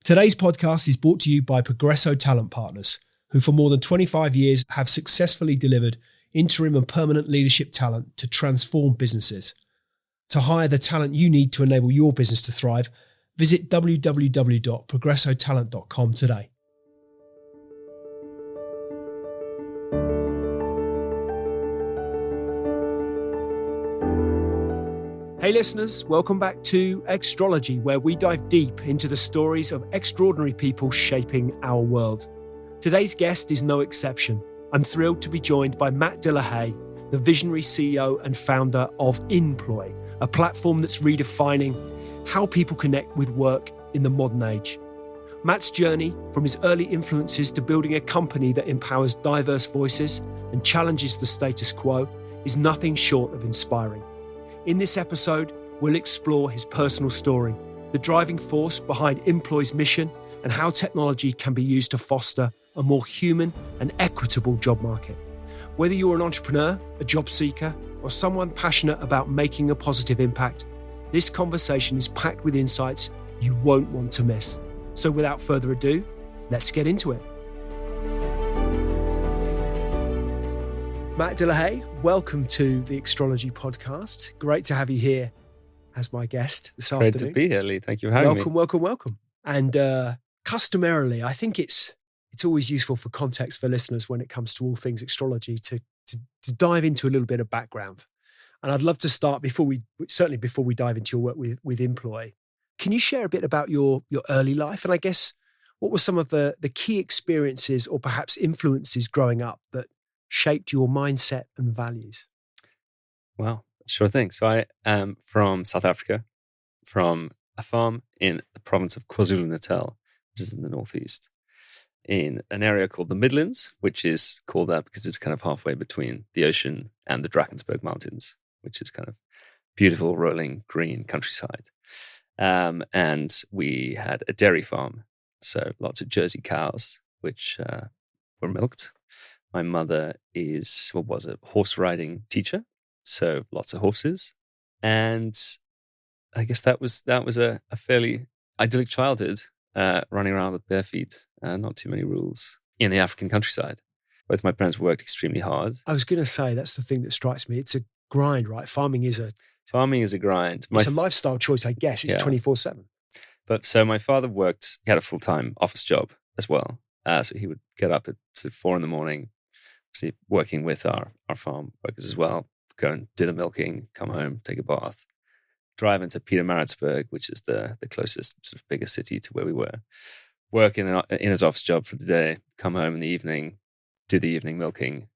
Today's podcast is brought to you by Progresso Talent Partners, who for more than 25 years have successfully delivered interim and permanent leadership talent to transform businesses. To hire the talent you need to enable your business to thrive, visit www.progressotalent.com today. Hey listeners, welcome back to Extrology, where we dive deep into the stories of extraordinary people shaping our world. Today's guest is no exception. I'm thrilled to be joined by Matt Delahaye, the visionary CEO and founder of Inploi, a platform that's redefining how people connect with work in the modern age. Matt's journey from his early influences to building a company that empowers diverse voices and challenges the status quo is nothing short of inspiring. In this episode, we'll explore his personal story, the driving force behind Inploi's mission, and how technology can be used to foster a more human and equitable job market. Whether you're an entrepreneur, a job seeker, or someone passionate about making a positive impact, this conversation is packed with insights you won't want to miss. So without further ado, let's get into it. Matt Delahaye, welcome to the Extrology podcast. Great to have you here as my guest this afternoon. Great to be here, Lee. Thank you for having me. Welcome. And customarily, I think it's always useful for context for listeners when it comes to all things Extrology to dive into a little bit of background. And I'd love to start before we dive into your work with Inploi. Can you share a bit about your early life? And I guess what were some of the key experiences or perhaps influences growing up that shaped your mindset and values? Well, sure thing. So I am from South Africa, from a farm in the province of KwaZulu-Natal, which is in the northeast, in an area called the Midlands, which is called that because it's kind of halfway between the ocean and the Drakensberg Mountains, which is kind of beautiful, rolling, green countryside. And we had a dairy farm, so lots of Jersey cows, which were milked. My mother was a horse riding teacher, so lots of horses. And I guess that was a fairly idyllic childhood, running around with bare feet, not too many rules in the African countryside. Both my parents worked extremely hard. I was going to say, that's the thing that strikes me. It's a grind, right? Farming is a grind. It's a lifestyle choice, I guess. It's 24/7. But so my father he had a full-time office job as well. So he would get up at 4 a.m, working with our farm workers as well, go and do the milking, come home, take a bath, drive into Pietermaritzburg, which is the closest sort of biggest city to where we were, work in his office job for the day, come home in the evening, do the evening milking,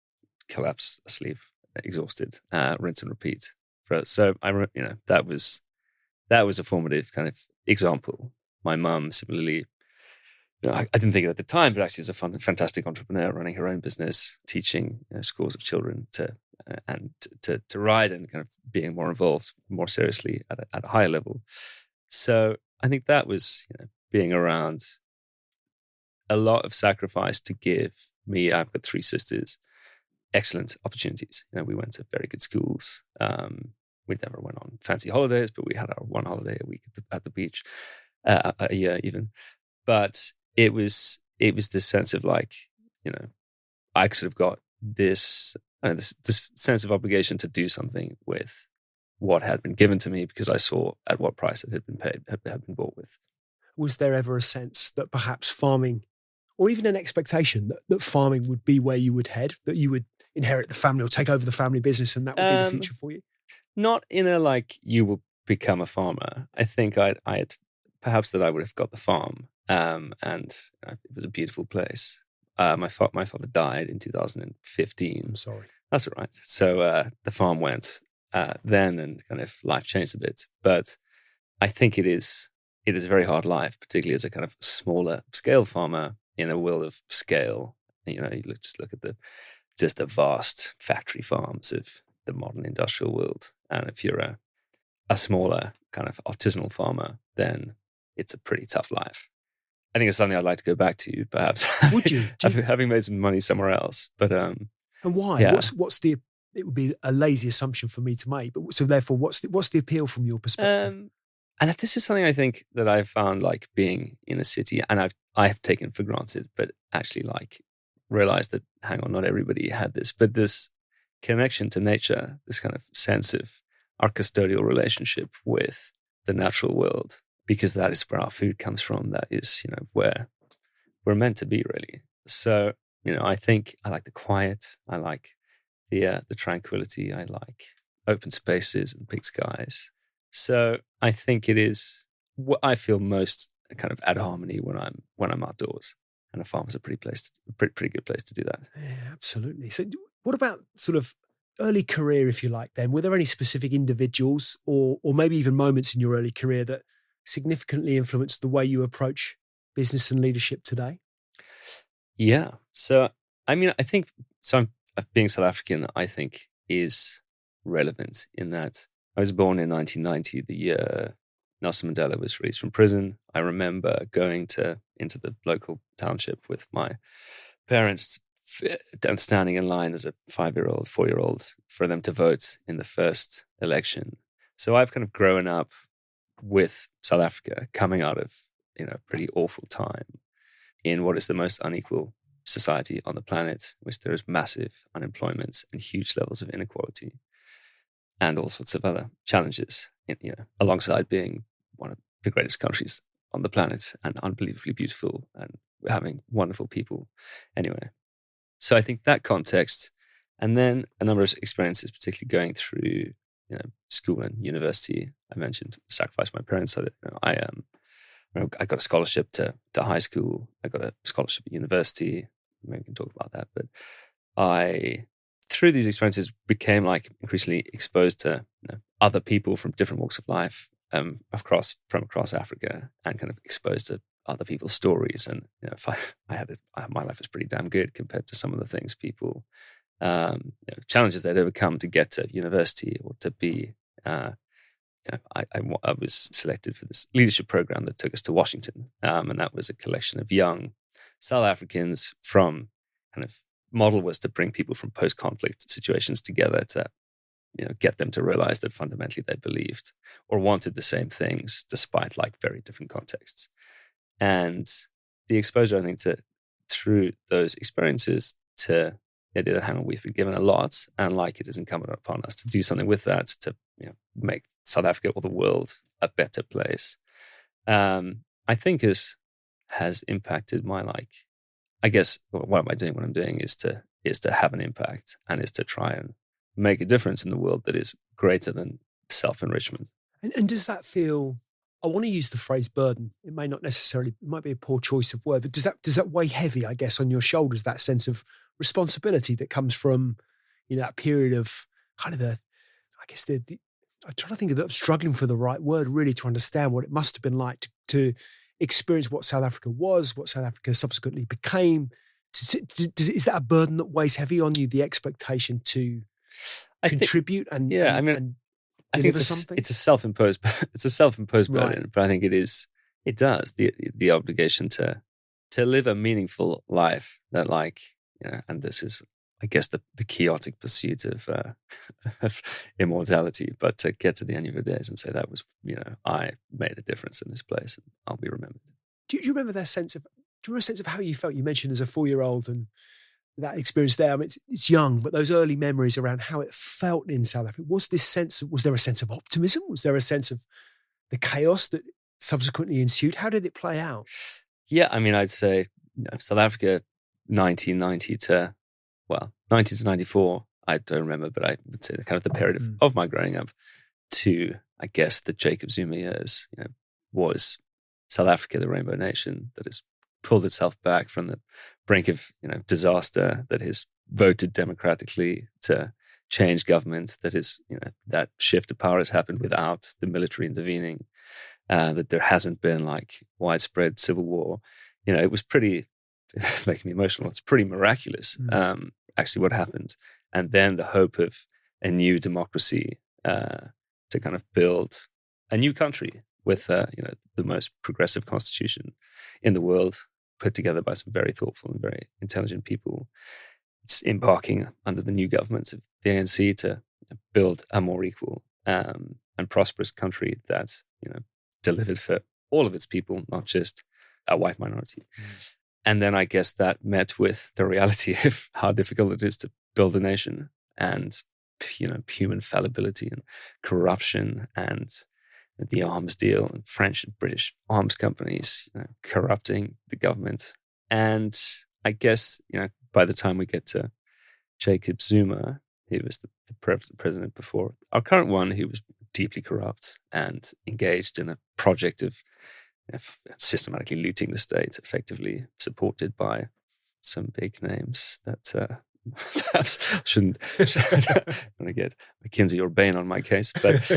collapse asleep, exhausted, rinse and repeat. So that was a formative kind of example. My mum similarly. I didn't think it at the time, but actually is a fantastic entrepreneur running her own business, teaching scores of children to ride and kind of being more involved more seriously at a higher level. So I think that was being around a lot of sacrifice to give me. I've got 3 sisters, excellent opportunities. We went to very good schools. We never went on fancy holidays, but we had our one holiday a week at the beach, a year even. But it was this sense of I sort of got this sense of obligation to do something with what had been given to me because I saw at what price it had been paid, had been bought with. Was there ever a sense that perhaps farming, or even an expectation that farming would be where you would head, that you would inherit the family or take over the family business and that would be the future for you? Not in a you will become a farmer. I think I had perhaps that I would have got the farm. And it was a beautiful place. My father died in 2015. I'm sorry. That's all right. So the farm went then, and kind of life changed a bit. But I think it is a very hard life, particularly as a kind of smaller scale farmer in a world of scale. You look at the vast factory farms of the modern industrial world, and if you're a smaller kind of artisanal farmer, then it's a pretty tough life. I think it's something I'd like to go back to, perhaps. Would you? Having made some money somewhere else, but and why? Yeah. What's the? It would be a lazy assumption for me to make. But so therefore, what's the appeal from your perspective? And this is something I think that I've found like being in a city, and I have taken for granted, but actually like realized that hang on, not everybody had this, but this connection to nature, this kind of sense of our custodial relationship with the natural world, because that is where our food comes from. That is, where we're meant to be, really. So, I think I like the quiet. I like the tranquility. I like open spaces and big skies. So I think it is what I feel most kind of at harmony when I'm outdoors, and a farm is a pretty good place to do that. Yeah, absolutely. So, what about sort of early career, if you like? Then, were there any specific individuals, or maybe even moments in your early career that significantly influenced the way you approach business and leadership today? Yeah. So I mean, I think being South African, I think is relevant in that I was born in 1990, the year Nelson Mandela was released from prison. I remember going into the local township with my parents and standing in line as a 5-year-old, 4-year-old for them to vote in the first election. So I've kind of grown up with South Africa coming out of, a pretty awful time in what is the most unequal society on the planet, which there is massive unemployment and huge levels of inequality and all sorts of other challenges, alongside being one of the greatest countries on the planet and unbelievably beautiful and having wonderful people. Anyway, so I think that context, and then a number of experiences, particularly going through, school and university. I mentioned sacrificed my parents so that I got a scholarship to high school. I got a scholarship at university. Maybe we can talk about that. But I, through these experiences, became like increasingly exposed to other people from different walks of life from across Africa, and kind of exposed to other people's stories. And if my life was pretty damn good compared to some of the things people, challenges they'd overcome to get to university or to be. I was selected for this leadership program that took us to Washington, and that was a collection of young South Africans from kind of model was to bring people from post-conflict situations together to get them to realize that fundamentally they believed or wanted the same things despite like very different contexts. And the exposure, I think, through those experiences to the idea that hang on, we've been given a lot, and like it is incumbent upon us to do something with that to make South Africa or the world a better place. I think has impacted my I guess what am I doing? What I'm doing is to have an impact, and is to try and make a difference in the world that is greater than self-enrichment. And does that feel? I want to use the phrase burden. It may not necessarily. It might be a poor choice of word, but does that weigh heavy? I guess on your shoulders, that sense of responsibility that comes from that period of kind of I'm trying to think of struggling for the right word, really, to understand what it must have been like to experience what South Africa was, what South Africa subsequently became. Is that a burden that weighs heavy on you? The expectation to contribute and I think deliver something. It's a self-imposed Right. burden, but I think it does the obligation to live a meaningful life that and this is, I guess, the chaotic pursuit of immortality, but to get to the end of your days and say that was, I made a difference in this place and I'll be remembered. Do you remember that sense of? Do you remember a sense of how you felt? You mentioned as a 4-year-old and that experience there. I mean, it's young, but those early memories around how it felt in South Africa. Was there a sense of optimism? Was there a sense of the chaos that subsequently ensued? How did it play out? Yeah, I mean, I'd say South Africa, 1990 to 94. I don't remember, but I would say the kind of the period of my growing up to, I guess, the Jacob Zuma years. Was South Africa the rainbow nation that has pulled itself back from the brink of disaster, that has voted democratically to change government, that is that shift of power has happened without the military intervening, that there hasn't been widespread civil war. It was pretty, it's making me emotional. It's pretty miraculous, actually, what happened. And then the hope of a new democracy to kind of build a new country with the most progressive constitution in the world, put together by some very thoughtful and very intelligent people. It's embarking under the new government of the ANC to build a more equal and prosperous country that delivered for all of its people, not just a white minority. And then I guess that met with the reality of how difficult it is to build a nation, and human fallibility and corruption, and the arms deal and French and British arms companies corrupting the government. And I guess by the time we get to Jacob Zuma, he was the president before our current one, he was deeply corrupt and engaged in a project of systematically looting the state, effectively supported by some big names that perhaps shouldn't want to get McKinsey or Bain on my case, but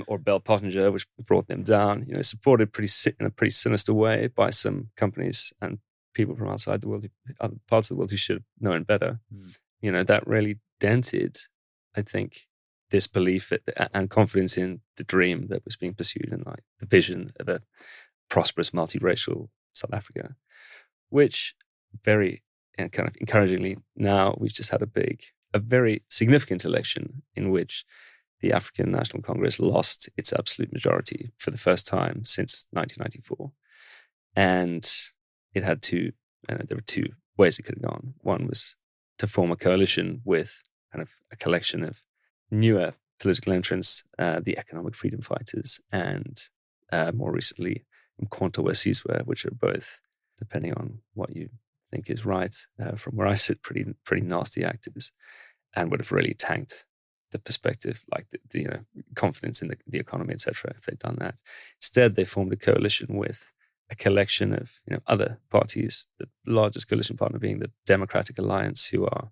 or Bell Pottinger, which brought them down. Supported in a pretty sinister way by some companies and people from outside the world, other parts of the world who should have known better. That really dented, I think, this belief and confidence in the dream that was being pursued, and like the vision of a prosperous multiracial South Africa, which very kind of encouragingly now we've just had a very significant election in which the African National Congress lost its absolute majority for the first time since 1994, and there were two ways it could have gone. One was to form a coalition with kind of a collection of newer political entrants, the economic freedom fighters, and more recently Umkhonto we Sizwe, which are both, depending on what you think is right, from where I sit, pretty nasty actors, and would have really tanked the perspective, like the confidence in the economy, etc. if they'd done that. Instead, they formed a coalition with a collection of other parties. The largest coalition partner being the Democratic Alliance, who are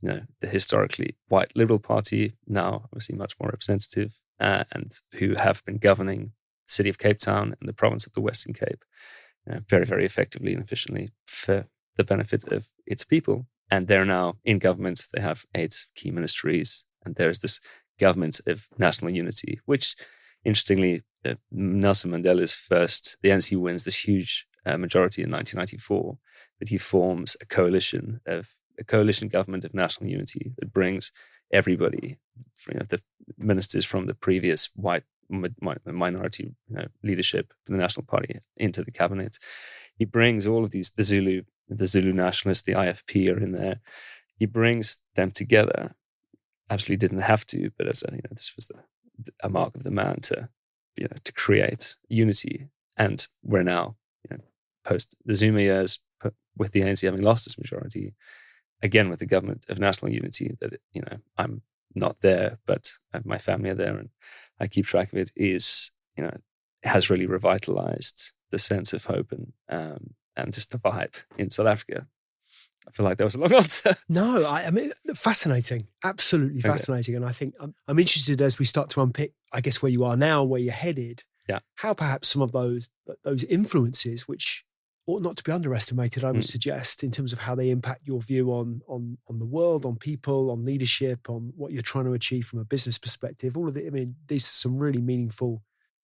the historically white Liberal Party, now obviously much more representative, and who have been governing the city of Cape Town and the province of the Western Cape very, very effectively and efficiently for the benefit of its people. And they're now in government. They have 8 key ministries, and there's this government of national unity, which, interestingly, Nelson Mandela's the ANC wins this huge majority in 1994, but he forms a coalition government of national unity that brings everybody, the ministers from the previous white minority leadership for the National Party into the cabinet. He brings all of these, the Zulu nationalists, the IFP are in there. He brings them together. Absolutely didn't have to, but as this was a mark of the man to create unity. And we're now, post the Zuma years, with the ANC having lost its majority, again with the government of national unity, that I'm not there, but my family are there, and I keep track of it. Has really revitalized the sense of hope and just the vibe in South Africa. I feel like that was a long answer. No, I mean, fascinating, absolutely fascinating. Okay. And I think I'm interested, as we start to unpick, I guess, where you are now, where you're headed. Yeah. How perhaps some of those influences, which ought not to be underestimated, I would suggest, in terms of how they impact your view on the world, on people, on leadership, on what you're trying to achieve from a business perspective. All of it. I mean, these are some really meaningful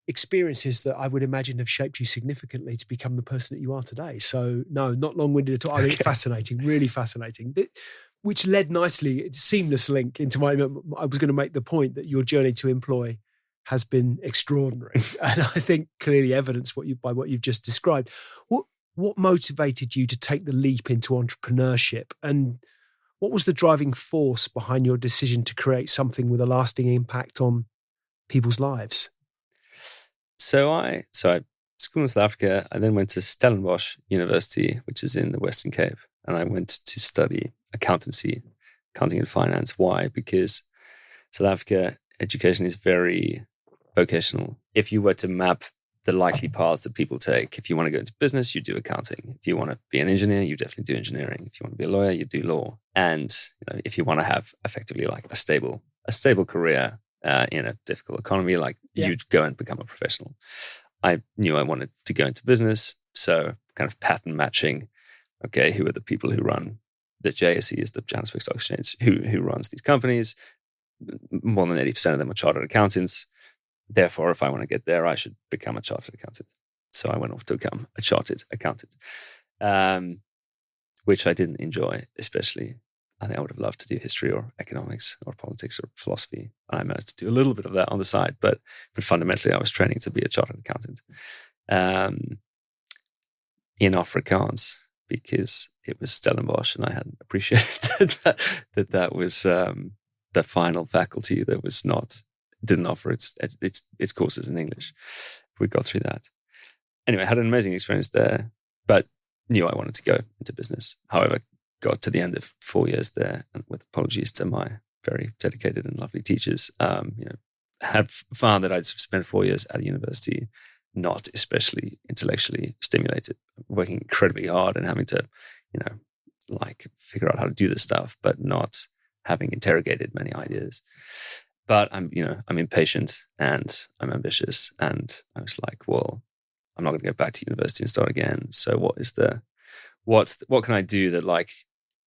experiences that I would imagine have shaped you significantly to become the person that you are today. So no, not long-winded at all. I think fascinating, really fascinating. Which led nicely, seamless link into I was going to make the point that your journey to Inploi has been extraordinary. And I think clearly evidenced by what you've just described. What motivated you to take the leap into entrepreneurship, and what was the driving force behind your decision to create something with a lasting impact on people's lives? So I schooled in South Africa. I then went to Stellenbosch University, which is in the Western Cape, and I went to study accounting and finance. Why? Because South Africa education is very vocational. If you were to map the likely paths that people take, if you want to go into business, you do accounting. If you want to be an engineer, you definitely do engineering. If you want to be a lawyer, you do law. And if you want to have effectively like a stable career in a difficult economy, you'd go and become a professional. I knew I wanted to go into business, so kind of pattern matching. Okay, who are the people who run the JSE, is the Johannesburg Stock Exchange, who runs these companies? More than 80% of them are chartered accountants. Therefore, if I want to get there, I should become a chartered accountant. So I went off to become a chartered accountant, which I didn't enjoy, especially I think I would have loved to do history or economics or politics or philosophy. I managed to do a little bit of that on the side, but fundamentally I was training to be a chartered accountant in Afrikaans, because it was Stellenbosch and I hadn't appreciated that was the final faculty that didn't offer its courses in English. We got through that. Anyway, I had an amazing experience there, but knew I wanted to go into business. However, got to the end of 4 years there, and with apologies to my very dedicated and lovely teachers, had found that I'd spent 4 years at a university not especially intellectually stimulated, working incredibly hard and having to, figure out how to do this stuff, but not having interrogated many ideas. But I'm impatient and I'm ambitious, and I was like, well, I'm not going to go back to university and start again. So what can I do that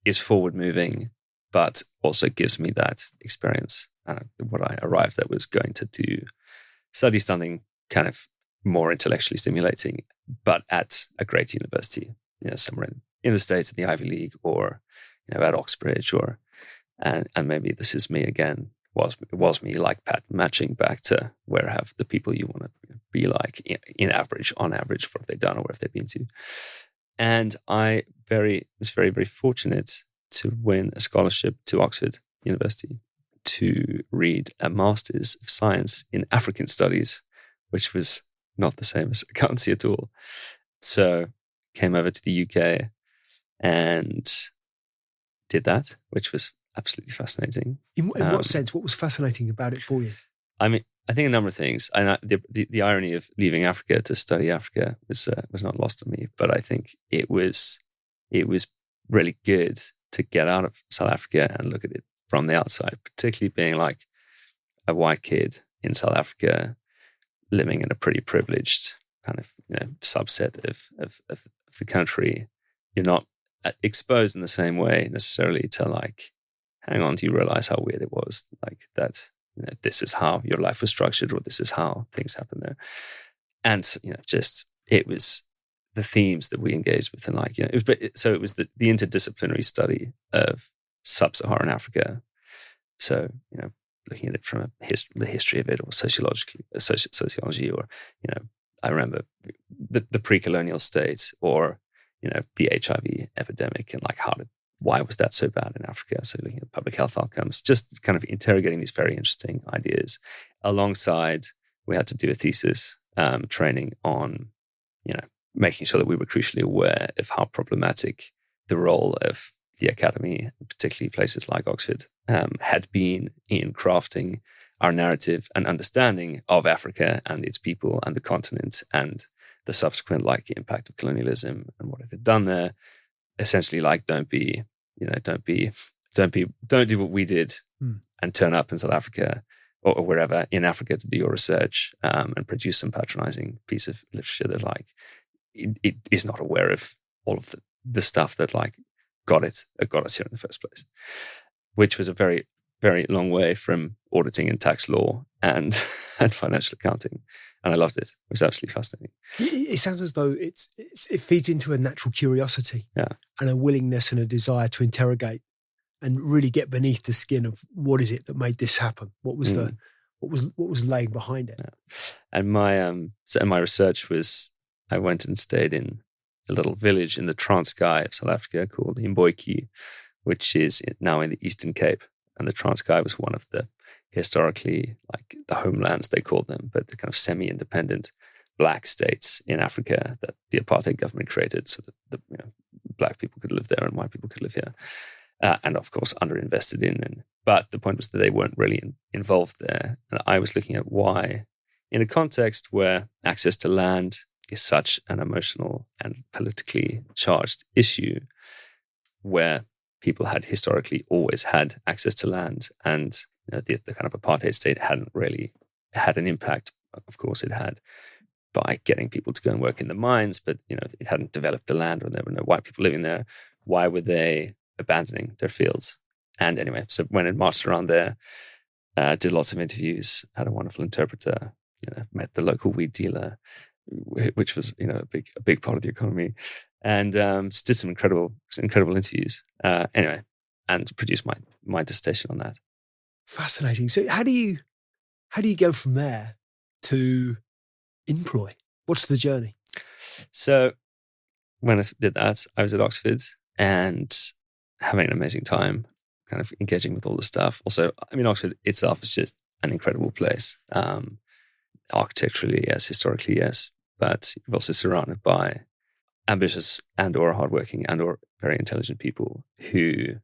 is forward moving, but also gives me that experience? And what I arrived at was going to study something kind of more intellectually stimulating, but at a great university, somewhere in the States, in the Ivy League, or at Oxbridge, and maybe this is me again. Was me like Pat, matching back to where have the people you want to be like on average, for what they've done or where have they been to. And I was very, very fortunate to win a scholarship to Oxford University to read a Master's of Science in African Studies, which was not the same as accountancy at all. So came over to the UK and did that, which was absolutely fascinating. In what sense? What was fascinating about it for you? I mean, I think a number of things. And the irony of leaving Africa to study Africa was not lost on me. But I think it was really good to get out of South Africa and look at it from the outside, particularly being like a white kid in South Africa, living in a pretty privileged kind of subset of the country. You're not exposed in the same way necessarily to hang on, do you realize how weird it was? That, this is how your life was structured, or this is how things happen there. And, just, it was the themes that we engaged with, and it was the interdisciplinary study of sub-Saharan Africa. So, looking at it from the history of it, or sociology, or, I remember the pre-colonial state, or, the HIV epidemic, and why was that so bad in Africa? So looking at public health outcomes, just kind of interrogating these very interesting ideas. Alongside, we had to do a thesis training on, making sure that we were crucially aware of how problematic the role of the academy, particularly places like Oxford, had been in crafting our narrative and understanding of Africa and its people and the continent, and the subsequent impact of colonialism and what it had done there. Essentially, don't do what we did and turn up in South Africa or wherever in Africa to do your research and produce some patronizing piece of literature that it is not aware of all of the stuff that got us here in the first place, which was a very, very long way from auditing and tax law and financial accounting. And I loved it. It was absolutely fascinating. It sounds as though it feeds into a natural curiosity, and a willingness and a desire to interrogate and really get beneath the skin of what is it that made this happen? What was what was laying behind it? Yeah. And my research was, I went and stayed in a little village in the Transkei of South Africa called Inploi, which is now in the Eastern Cape. And the Transkei was one of the historically, the homelands, they called them, but the kind of semi-independent black states in Africa that the apartheid government created, so that the black people could live there and white people could live here, and of course underinvested in. But the point was that they weren't really involved there. And I was looking at why, in a context where access to land is such an emotional and politically charged issue, where people had historically always had access to land, and the kind of apartheid state hadn't really had an impact. Of course, it had by getting people to go and work in the mines, but it hadn't developed the land, or there were no white people living there. Why were they abandoning their fields? And anyway, so when I marched around there, did lots of interviews, had a wonderful interpreter, met the local weed dealer, which was a big part of the economy, and just did some incredible interviews. Anyway, and produce my dissertation on that. Fascinating. So how do you go from there to Inploi? What's the journey? So when I did that, I was at Oxford and having an amazing time, kind of engaging with all the stuff. Also, I mean, Oxford itself is just an incredible place. Architecturally, yes. Historically, yes. But you're also surrounded by ambitious and or hardworking and or very intelligent people who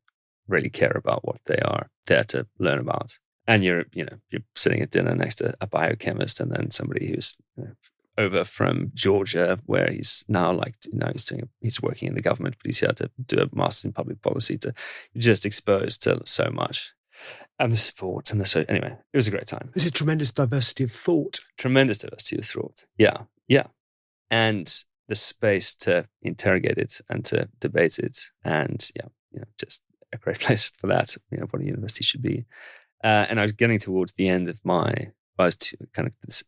really care about what they are there to learn about. And you're sitting at dinner next to a biochemist and then somebody who's over from Georgia, where he's now he's working in the government, but he's here to do a master's in public policy. You're just exposed to so much, and the sports and anyway, it was a great time. There's a tremendous diversity of thought. Tremendous diversity of thought. Yeah, and the space to interrogate it and to debate it, and just a great place for that. What a university should be. And I was getting towards the end of the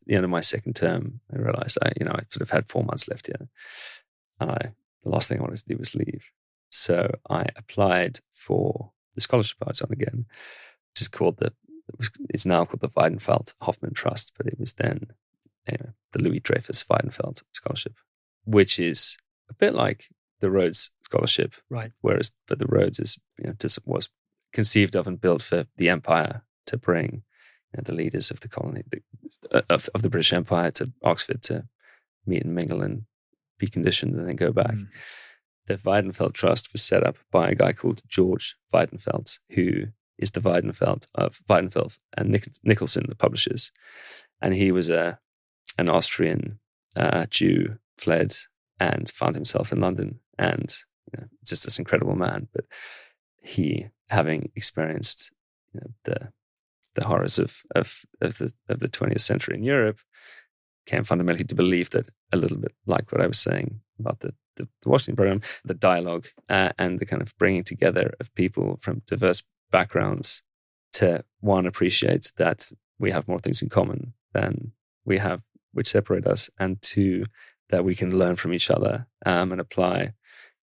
end of my second term. I realized I sort of had 4 months left here, and the last thing I wanted to do was leave. So I applied for the scholarship I was on again, which is it's now called the Weidenfeld Hoffman Trust, but it was then the Louis Dreyfus Weidenfeld Scholarship, which is a bit like the Rhodes Scholarship, right? But the Rhodes was conceived of and built for the empire to bring the leaders of the colony of the British Empire to Oxford to meet and mingle and be conditioned and then go back. The Weidenfeld Trust was set up by a guy called George Weidenfeld, who is the Weidenfeld and Nicholson, the publishers. And he was an Austrian Jew, fled and found himself in London, and just this incredible man. But he, having experienced the horrors of the 20th century in Europe, came fundamentally to believe that, a little bit like what I was saying about the Washington program, the dialogue and the kind of bringing together of people from diverse backgrounds to, one, appreciate that we have more things in common than we have which separate us, and two, that we can learn from each other and apply,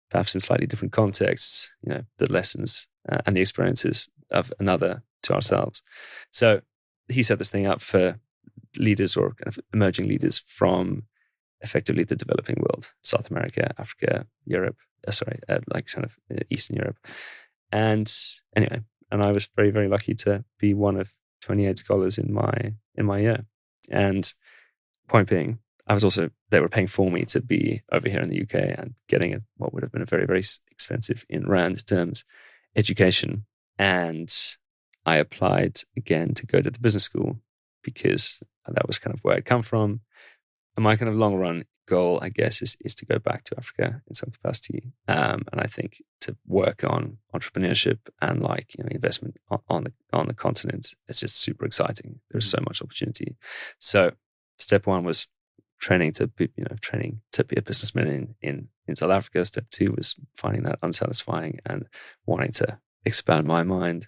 perhaps in slightly different contexts, the lessons and the experiences of another to ourselves. So he set this thing up for leaders or kind of emerging leaders from effectively the developing world, South America, Africa, Europe, Eastern Europe. And anyway, I was very, very lucky to be one of 28 scholars in my year. And point being, they were paying for me to be over here in the UK and getting what would have been a very, very expensive in Rand terms education. And I applied again to go to the business school because that was kind of where I'd come from. And my kind of long run goal, I guess, is to go back to Africa in some capacity. And I think to work on entrepreneurship and investment on the continent, it's just super exciting. There's so much opportunity. So step one was training to be a businessman in South Africa. Step two was finding that unsatisfying and wanting to expand my mind.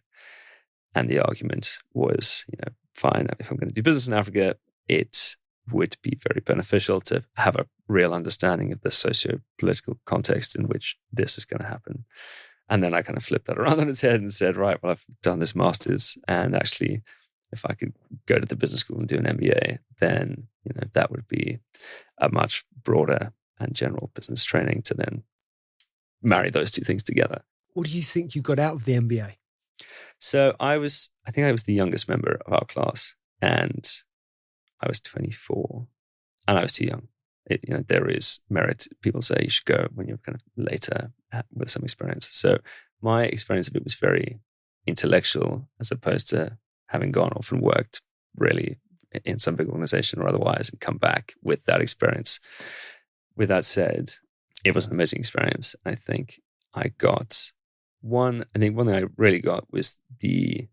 And the argument was, fine, if I'm going to do business in Africa, it would be very beneficial to have a real understanding of the socio-political context in which this is going to happen. And then I kind of flipped that around on its head and said, right, well, I've done this master's, and actually, if I could go to the business school and do an MBA, then that would be a much broader and general business training to then marry those two things together. What do you think you got out of the MBA? So I think I was the youngest member of our class, and I was 24, and I was too young. There is merit. People say you should go when you're kind of later with some experience. So my experience of it was very intellectual, as opposed to having gone off and worked really in some big organization or otherwise and come back with that experience. With that said, it was an amazing experience. I think I got one thing I really got was the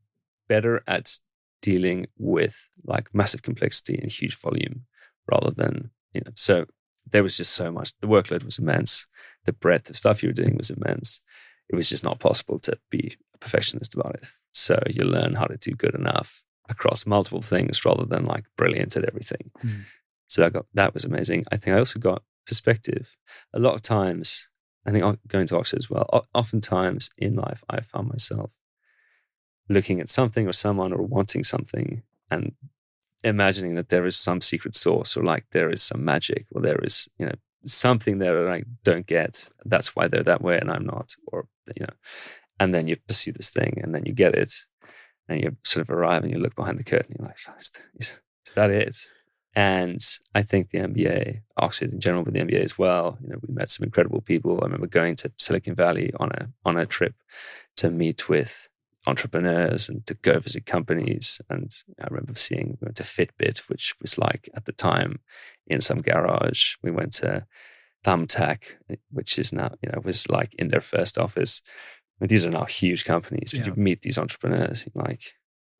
better at dealing with massive complexity and huge volume rather than, so there was just so much. The workload was immense. The breadth of stuff you were doing was immense. It was just not possible to be a perfectionist about it. So you learn how to do good enough across multiple things rather than brilliant at everything. So that was amazing. I think I also got perspective. A lot of times I think going to Oxford as well, oftentimes in life, I found myself looking at something or someone or wanting something and imagining that there is some secret source, or like there is some magic, or there is, something there that I don't get. That's why they're that way and I'm not, or, and then you pursue this thing and then you get it and you sort of arrive and you look behind the curtain and you're like, is that it? And I think the MBA, Oxford in general, but the MBA as well, we met some incredible people. I remember going to Silicon Valley on a trip to meet with entrepreneurs and to go visit companies. And I remember we went to Fitbit, which was like at the time in some garage. We went to Thumbtack, which is now, was like in their first office. I mean, these are now huge companies, but you meet these entrepreneurs, you're like,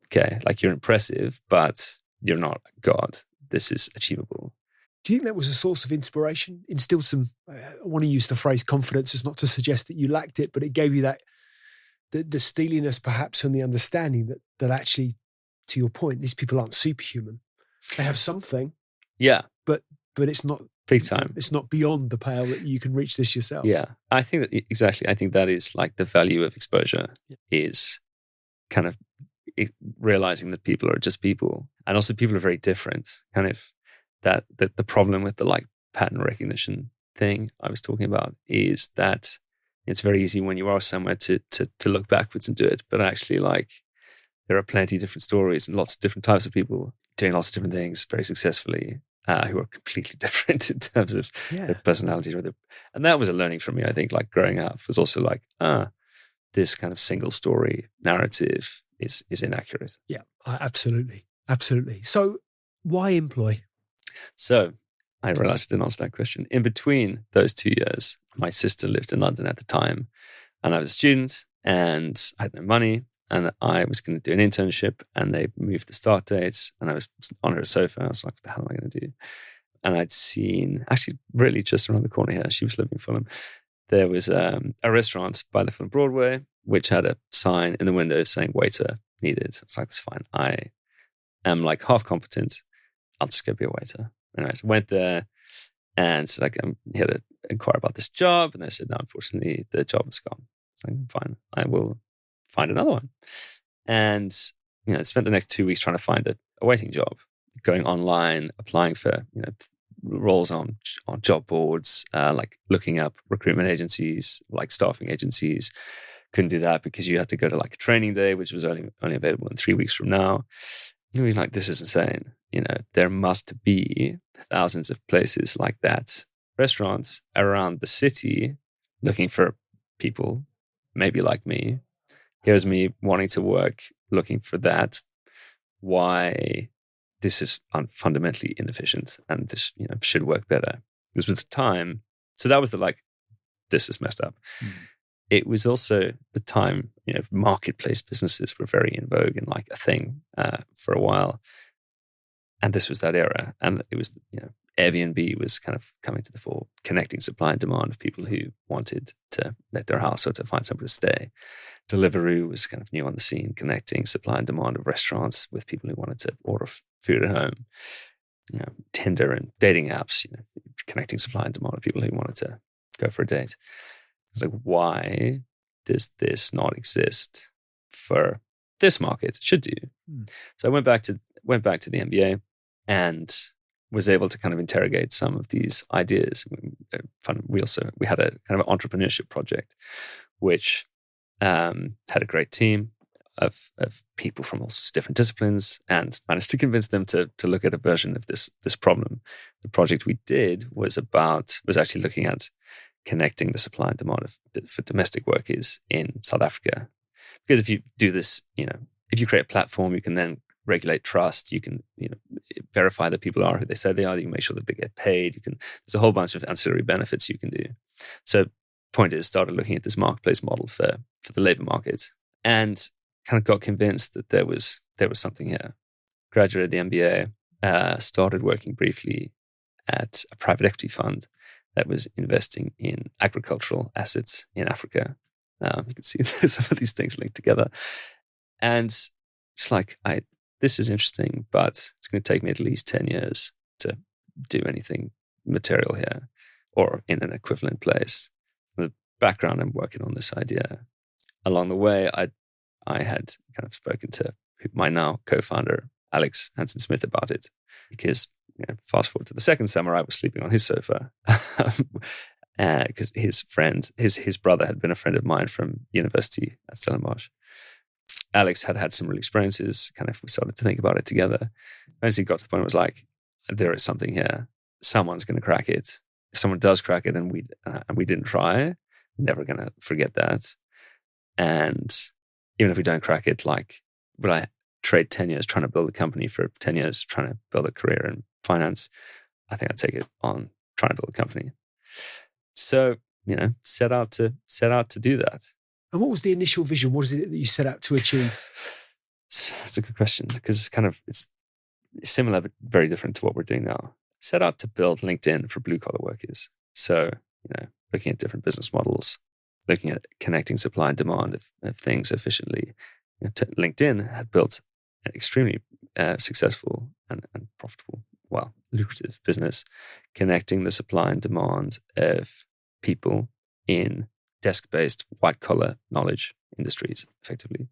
okay, like you're impressive, but you're not God. This is achievable. Do you think that was a source of inspiration? Instilled some, I want to use the phrase confidence, it's not to suggest that you lacked it, but it gave you that, the steeliness perhaps, and the understanding that actually, to your point, these people aren't superhuman. They have something. Yeah. But it's not big time. It's not beyond the pale that you can reach this yourself. Yeah. I think that is like the value of exposure is kind of realizing that people are just people, and also people are very different. Kind of that the problem with the like pattern recognition thing I was talking about is that it's very easy when you are somewhere to look backwards and do it, but actually like there are plenty of different stories and lots of different types of people doing lots of different things very successfully, who are completely different in terms of their personality and that was a learning for me. I think like growing up was also like this kind of single story narrative is inaccurate. Yeah, absolutely. So why Inploi? So I realized I didn't answer that question. In between those 2 years, my sister lived in London at the time, and I was a student and I had no money, and I was going to do an internship, and they moved the start dates, and I was on her sofa. I was like, what the hell am I going to do? And I'd seen, actually really just around the corner here, she was living in Fulham, there was a restaurant by the Fulham Broadway, which had a sign in the window saying waiter needed. It's like, that's fine. I am like half competent. I'll just go be a waiter. Anyways, went there and said, like, I'm here to inquire about this job. And they said, no, unfortunately, the job is gone. So like, fine, I will find another one. And, spent the next 2 weeks trying to find a waiting job, going online, applying for, roles on job boards, like looking up recruitment agencies, like staffing agencies. Couldn't do that because you had to go to like a training day, which was only available in 3 weeks from now. You were like, this is insane. There must be thousands of places like that, restaurants around the city looking for people, maybe like me. Here's me wanting to work, looking for that. Why this is fundamentally inefficient and this, should work better. This was the time. So that was this is messed up. Mm. It was also the time, marketplace businesses were very in vogue and like a thing for a while. And this was that era. And it was, Airbnb was kind of coming to the fore, connecting supply and demand of people who wanted to let their house or to find somewhere to stay. Deliveroo was kind of new on the scene, connecting supply and demand of restaurants with people who wanted to order food at home. Tinder and dating apps, connecting supply and demand of people who wanted to go for a date. I was like, why does this not exist for this market? It should do. Mm. So I went back to the MBA and was able to kind of interrogate some of these ideas. We had a kind of entrepreneurship project, which had a great team of people from all sorts of different disciplines, and managed to convince them to look at a version of this problem. The project we did was actually looking at connecting the supply and demand for domestic workers in South Africa. Because if you do this, if you create a platform, you can then regulate trust. You can, verify that people are who they say they are. You can make sure that they get paid. There's a whole bunch of ancillary benefits you can do. So, point is, started looking at this marketplace model for the labor market, and kind of got convinced that there was something here. Graduated the MBA, started working briefly at a private equity fund that was investing in agricultural assets in Africa. You can see some of these things linked together. And it's like, this is interesting, but it's going to take me at least 10 years to do anything material here or in an equivalent place. The background in working on this idea. Along the way, I had kind of spoken to my now co-founder, Alex Hansen-Smith, about it, because fast forward to the second summer, I was sleeping on his sofa because his brother had been a friend of mine from university at Stellenbosch. Alex had some real experiences. Kind of, we started to think about it together. Eventually, got to the point where it was like, there is something here. Someone's going to crack it. If someone does crack it, and we didn't try, never going to forget that. And even if we don't crack it, like, would I trade 10 years trying to build a company for 10 years trying to build a career in finance? I think I'd take it on trying to build a company. So, set out to do that. And what was the initial vision? What is it that you set out to achieve? It's a good question, because it's similar but very different to what we're doing now. Set out to build LinkedIn for blue collar workers. So, looking at different business models, looking at connecting supply and demand of things efficiently. LinkedIn had built an extremely successful and profitable, lucrative business, connecting the supply and demand of people in desk-based, white-collar knowledge industries, effectively.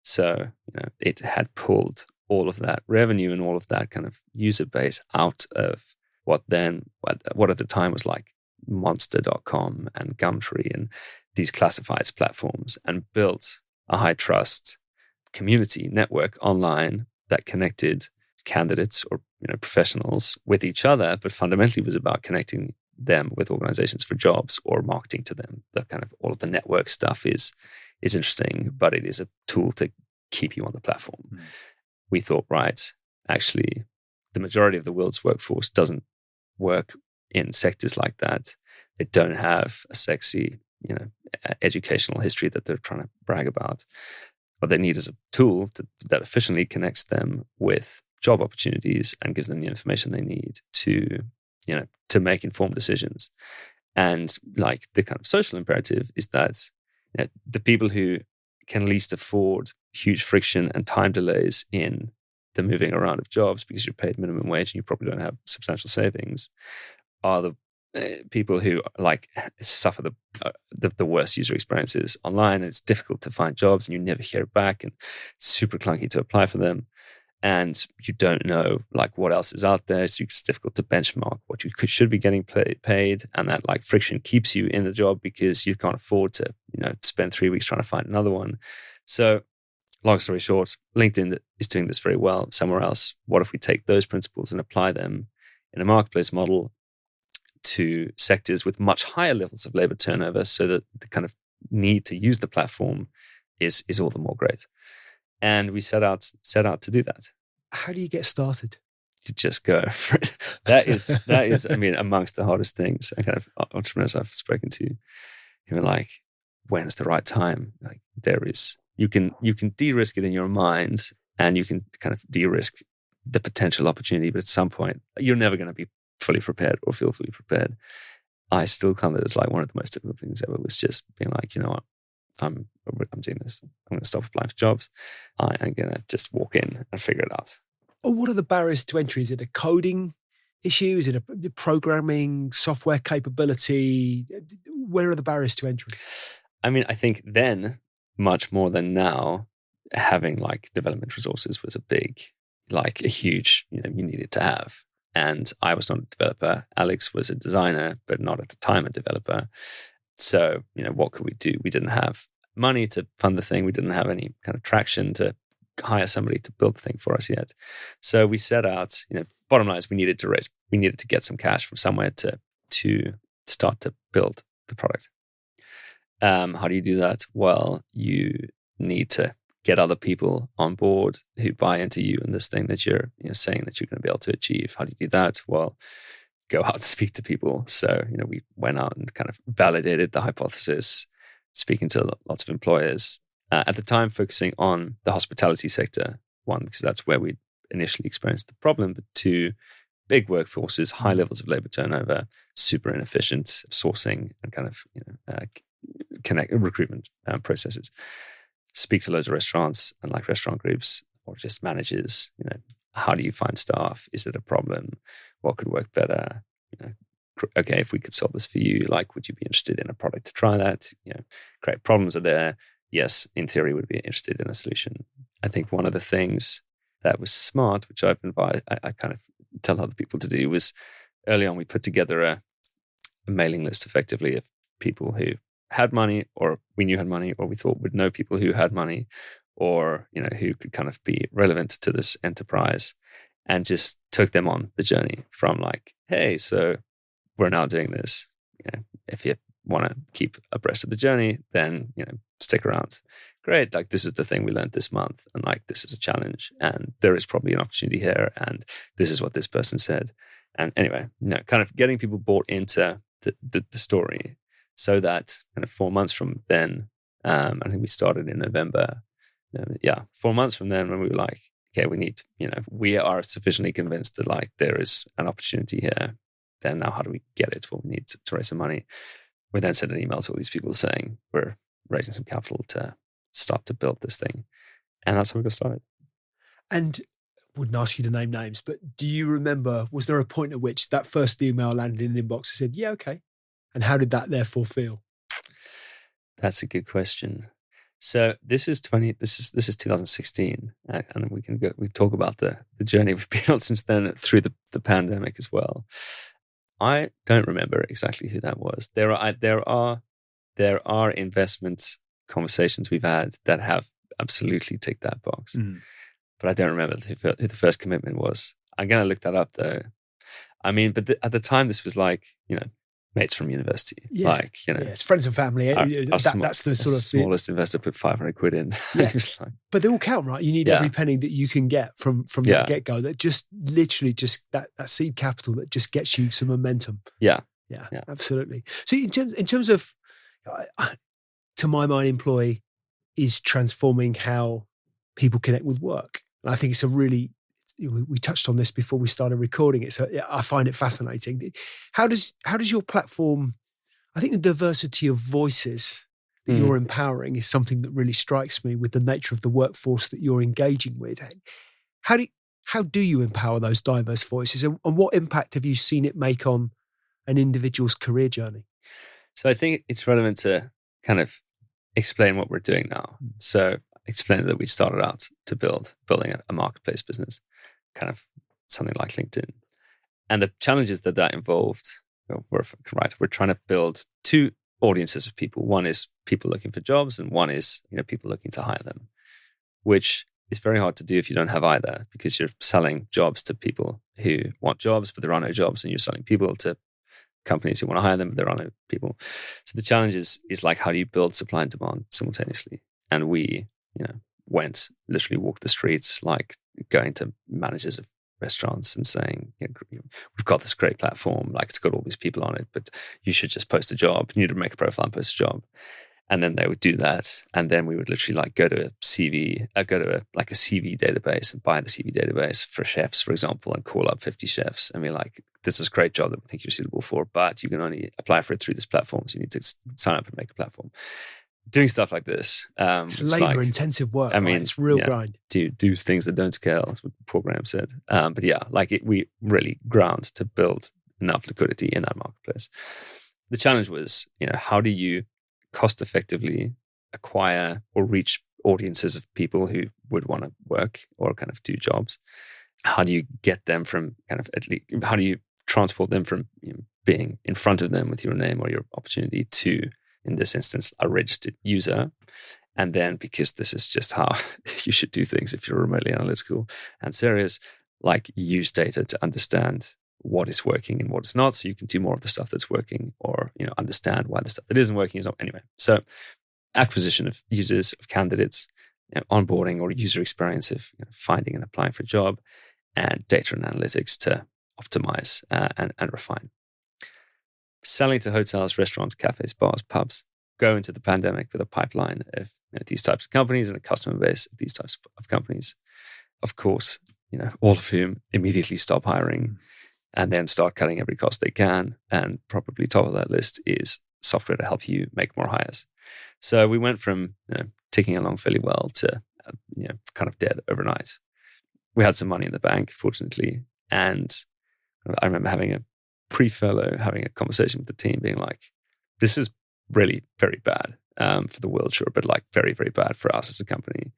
So, it had pulled all of that revenue and all of that kind of user base out of what at the time was like Monster.com and Gumtree and these classifieds platforms, and built a high-trust community network online that connected candidates or professionals with each other, but fundamentally was about connecting them with organizations for jobs or marketing to them. The kind of all of the network stuff is interesting, but it is a tool to keep you on the platform. Mm. We thought, right, actually, the majority of the world's workforce doesn't work in sectors like that. They don't have a sexy, educational history that they're trying to brag about. What they need is a tool that efficiently connects them with job opportunities and gives them the information they need to make informed decisions. And like the kind of social imperative is that the people who can least afford huge friction and time delays in the moving around of jobs because you're paid minimum wage and you probably don't have substantial savings are the people who suffer the worst user experiences online. It's difficult to find jobs and you never hear back, and it's super clunky to apply for them. And you don't know what else is out there. So it's difficult to benchmark what you should be getting paid. And that friction keeps you in the job because you can't afford to, spend 3 weeks trying to find another one. So long story short, LinkedIn is doing this very well somewhere else. What if we take those principles and apply them in a marketplace model to sectors with much higher levels of labor turnover, so that the kind of need to use the platform is all the more great. And we set out to do that. How do you get started? You just go for it. That is, I mean, amongst the hardest things. And kind of entrepreneurs I've spoken to, who are like, when's the right time? Like, you can de-risk it in your mind, and you can kind of de-risk the potential opportunity. But at some point, you're never going to be fully prepared or feel fully prepared. I still count it as one of the most difficult things ever, was just being like, you know what, I'm doing this. I'm going to stop applying for jobs. I'm going to just walk in and figure it out. Oh, what are the barriers to entry? Is it a coding issue? Is it a programming, software capability? Where are the barriers to entry? I mean, I think then, much more than now, having development resources was a huge, you needed to have. And I was not a developer. Alex was a designer, but not at the time a developer. So, what could we do? We didn't have money to fund the thing. We didn't have any kind of traction to hire somebody to build the thing for us yet. So we set out, bottom line is we needed to get some cash from somewhere to start to build the product. How do you do that? Well, you need to get other people on board who buy into you and this thing that you're saying that you're going to be able to achieve. How do you do that? Well, go out and speak to people. So, we went out and kind of validated the hypothesis, speaking to lots of employers. At the time, focusing on the hospitality sector, one, because that's where we initially experienced the problem, but two, big workforces, high levels of labor turnover, super inefficient sourcing and kind of recruitment processes. Speak to loads of restaurants and restaurant groups or just managers. How do you find staff? Is it a problem? What could work better? okay, if we could solve this for you, like, would you be interested in a product to try that? Great problems are there. Yes, in theory, would be interested in a solution. I think one of the things that was smart, which I kind of tell other people to do, was early on we put together a mailing list effectively of people who had money, or we knew had money, or we thought would know people who had money, or who could kind of be relevant to this enterprise, and just took them on the journey from like, hey, so we're now doing this. If you want to keep abreast of the journey, then stick around. Great, like this is the thing we learned this month, and like this is a challenge, and there is probably an opportunity here, and this is what this person said. And anyway, kind of getting people bought into the story, so that kind of 4 months from then, I think we started in November. 4 months from then, when we were like, okay, we are sufficiently convinced that like there is an opportunity here. Then now, how do we get it? Well, we need to raise some money. We then sent an email to all these people saying we're raising some capital to start to build this thing, and that's how we got started. And wouldn't ask you to name names, but do you remember, was there a point at which that first email landed in an inbox and said, yeah, okay? And how did that therefore feel? That's a good question. So this is 2016, and we talk about the journey we've been on since then through the pandemic as well. I don't remember exactly who that was. There are investment conversations we've had that have absolutely ticked that box. But I don't remember who the first commitment was. I'm going to look that up though. I mean, but at the time, this was like, mates from university. Yeah. Like, it's friends and family. That's the sort of smallest investor put 500 quid in. Yeah. But they all count, right? You need every penny that you can get from that get-go. That just literally that seed capital that just gets you some momentum. Yeah, absolutely. So in terms of, to my mind, Inploi is transforming how people connect with work. And I think it's a really, we touched on this before we started recording it. So I find it fascinating. How does your platform, I think the diversity of voices that you're empowering is something that really strikes me with the nature of the workforce that you're engaging with. How do you empower those diverse voices, and what impact have you seen it make on an individual's career journey? So I think it's relevant to kind of explain what we're doing now. So explain that we started out to building a marketplace business, kind of something like LinkedIn. And the challenges that involved, we're trying to build two audiences of people. One is people looking for jobs, and one is people looking to hire them, which is very hard to do if you don't have either, because you're selling jobs to people who want jobs, but there are no jobs, and you're selling people to companies who want to hire them, but there are no people. So the challenge is like, how do you build supply and demand simultaneously? And we, literally walked the streets, like going to managers of restaurants and saying, we've got this great platform, like it's got all these people on it, but you should just post a job. You need to make a profile and post a job. And then they would do that. And then we would literally like go to a CV database and buy the CV database for chefs, for example, and call up 50 chefs and be like, this is a great job that we think you're suitable for, but you can only apply for it through this platform. So you need to sign up and make a platform. Doing stuff like this. It's labor-intensive work. I mean, it's real grind. Do things that don't scale, as what Paul Graham said. But yeah, we really ground to build enough liquidity in that marketplace. The challenge was, how do you cost effectively acquire or reach audiences of people who would want to work or kind of do jobs? How do you get them from how do you transport them from being in front of them with your name or your opportunity to, in this instance, a registered user? And then, because this is just how you should do things if you're remotely analytical and serious, like use data to understand what is working and what is not, so you can do more of the stuff that's working, or understand why the stuff that isn't working is not. Anyway, so acquisition of users, of candidates, onboarding or user experience of finding and applying for a job, and data and analytics to optimize and refine. Selling to hotels, restaurants, cafes, bars, pubs. Go into the pandemic with a pipeline of these types of companies and a customer base of these types of companies. Of course, all of whom immediately stop hiring and then start cutting every cost they can. And probably top of that list is software to help you make more hires. So we went from ticking along fairly well to kind of dead overnight. We had some money in the bank, fortunately, and I remember having a pre-furlough having a conversation with the team, being like, this is really very bad for the world, sure, but like very, very bad for us as a company.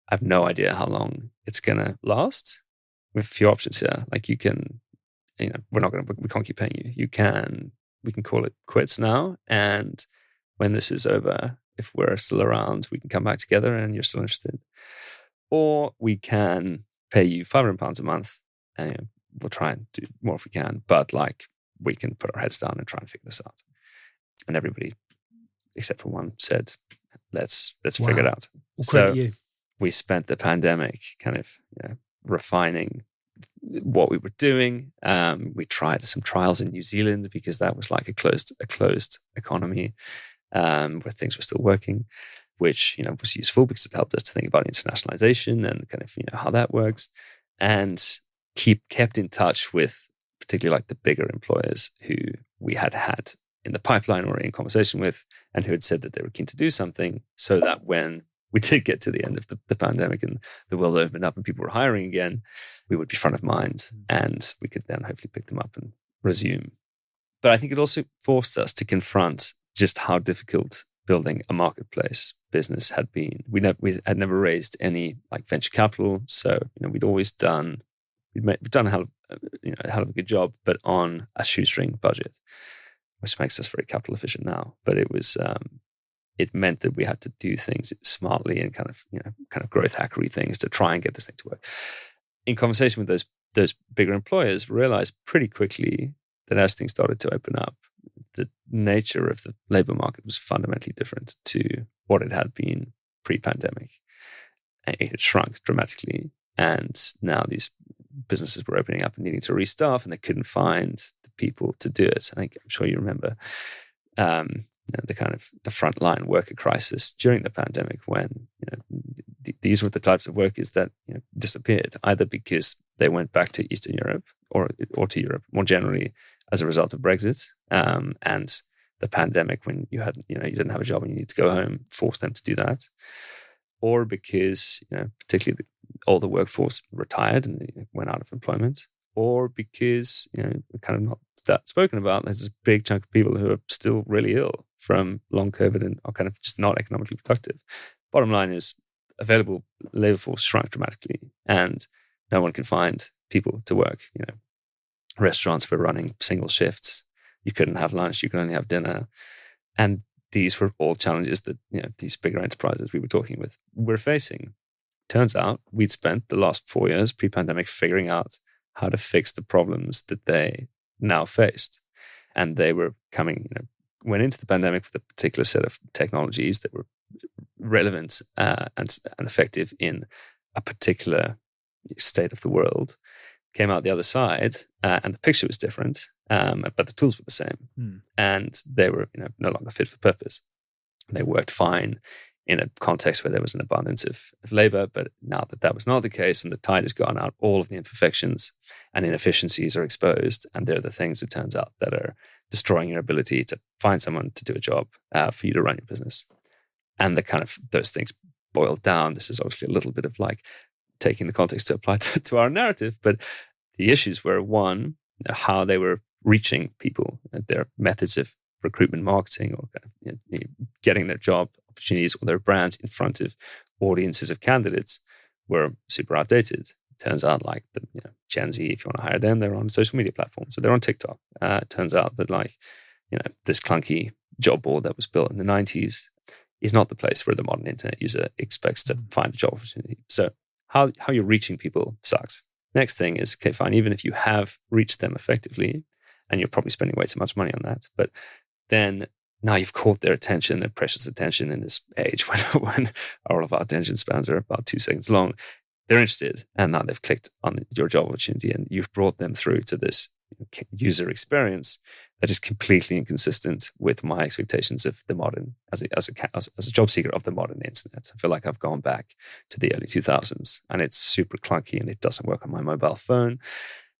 I have no idea how long it's going to last. We have a few options here. Like we can't keep paying you. We can call it quits now. And when this is over, if we're still around, we can come back together and you're still interested. Or we can pay you £500 a month and we'll try and do more if we can. But like we can put our heads down and try and figure this out. And everybody, except for one, said, let's figure it out. Well, credit you. We spent the pandemic kind of refining what we were doing. We tried some trials in New Zealand because that was like a closed economy where things were still working, which was useful because it helped us to think about internationalization and kind of how that works, and kept in touch with particularly like the bigger employers who we had in the pipeline or in conversation with, and who had said that they were keen to do something, so that when we did get to the end of the pandemic and the world opened up and people were hiring again, we would be front of mind and we could then hopefully pick them up and resume. But I think it also forced us to confront just how difficult building a marketplace business had been. We had never raised any like venture capital, so we'd done a hell of a good job, but on a shoestring budget, which makes us very capital efficient now. But it meant that we had to do things smartly and kind of growth hackery things to try and get this thing to work. In conversation with those bigger employers, realized pretty quickly that as things started to open up, the nature of the labor market was fundamentally different to what it had been pre-pandemic. It had shrunk dramatically, and now these businesses were opening up and needing to restaff, and they couldn't find the people to do it. I'm sure you remember the kind of the frontline worker crisis during the pandemic, when these were the types of workers that disappeared, either because they went back to Eastern Europe or to Europe more generally as a result of Brexit, and the pandemic, when you didn't have a job and you need to go home, forced them to do that, or because particularly all the workforce retired and went out of employment, or because kind of not that spoken about, there's this big chunk of people who are still really ill from long COVID and are kind of just not economically productive. Bottom line is, available labor force shrunk dramatically, and no one can find people to work. Restaurants were running single shifts. You couldn't have lunch. You could only have dinner. And these were all challenges that these bigger enterprises we were talking with were facing. Turns out we'd spent the last 4 years pre-pandemic figuring out how to fix the problems that they now faced. And they were went into the pandemic with a particular set of technologies that were relevant and effective in a particular state of the world. Came out the other side, and the picture was different, but the tools were the same, and they were no longer fit for purpose. They worked fine in a context where there was an abundance of labor, but now that was not the case, and the tide has gone out, all of the imperfections and inefficiencies are exposed, and they're the things, it turns out, that are destroying your ability to find someone to do a job for you to run your business. And the kind of those things boiled down. This is obviously a little bit of like taking the context to apply to our narrative, but the issues were, one, how they were reaching people, their methods of recruitment marketing, or kind of, getting their job opportunities or their brands in front of audiences of candidates were super outdated. It turns out like the Gen Z, if you want to hire them, they're on social media platforms, so they're on TikTok. It turns out that this clunky job board that was built in the 90s is not the place where the modern internet user expects to find a job opportunity. So how you're reaching people sucks. Next thing is, okay, fine, even if you have reached them effectively, and you're probably spending way too much money on that, but then now you've caught their attention, their precious attention in this age when all of our attention spans are about 2 seconds long. They're interested, and now they've clicked on your job opportunity, and you've brought them through to this user experience that is completely inconsistent with my expectations of the modern, as a job seeker, of the modern internet. I feel like I've gone back to the early 2000s, and it's super clunky, and it doesn't work on my mobile phone,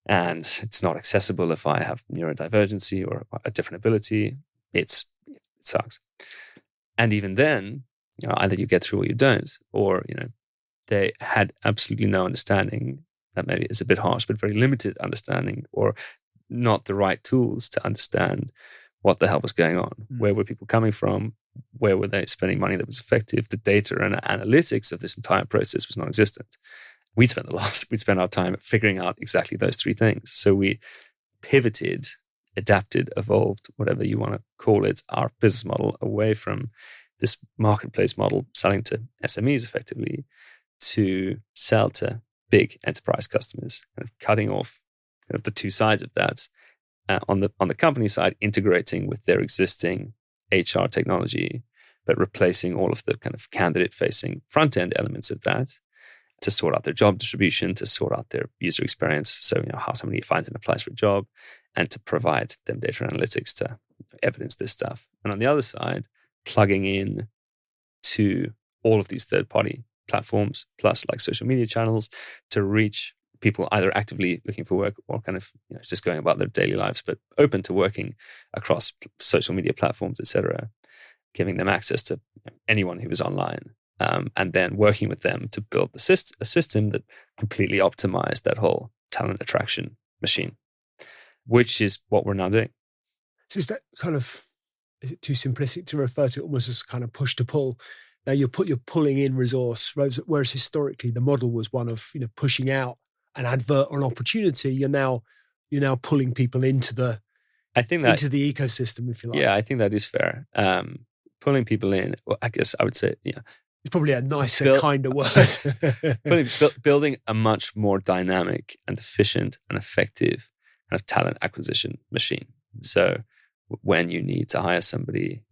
and it's not accessible if I have neurodivergency or a different ability. It sucks. And even then, either you get through or you don't, or they had absolutely no understanding. That maybe is a bit harsh, but very limited understanding, or not the right tools to understand what the hell was going on. Where were people coming from? Where were they spending money that was effective? The data and analytics of this entire process was non-existent. We spent our time figuring out exactly those three things. So we pivoted, adapted, evolved, whatever you want to call it, our business model away from this marketplace model selling to SMEs effectively to sell to big enterprise customers, kind of cutting off kind of the two sides of that. On the company side, integrating with their existing HR technology, but replacing all of the kind of candidate-facing front-end elements of that to sort out their job distribution, to sort out their user experience. So, how somebody finds and applies for a job, and to provide them data analytics to evidence this stuff. And on the other side, plugging in to all of these third-party platforms, plus like social media channels, to reach people either actively looking for work or kind of just going about their daily lives, but open to working across social media platforms, etc., giving them access to anyone who was online, and then working with them to build a system that completely optimized that whole talent attraction machine, which is what we're now doing. So is that kind of, is it too simplistic to refer to it almost as kind of push to pull? Now you're pulling in resource, whereas historically the model was one of pushing out an advert or an opportunity. You're now pulling people into the ecosystem, if you like. Yeah, I think that is fair. Pulling people in, well, I guess I would say, it's probably a nicer kind of word. Building a much more dynamic and efficient and effective kind of talent acquisition machine. So when you need to hire somebody,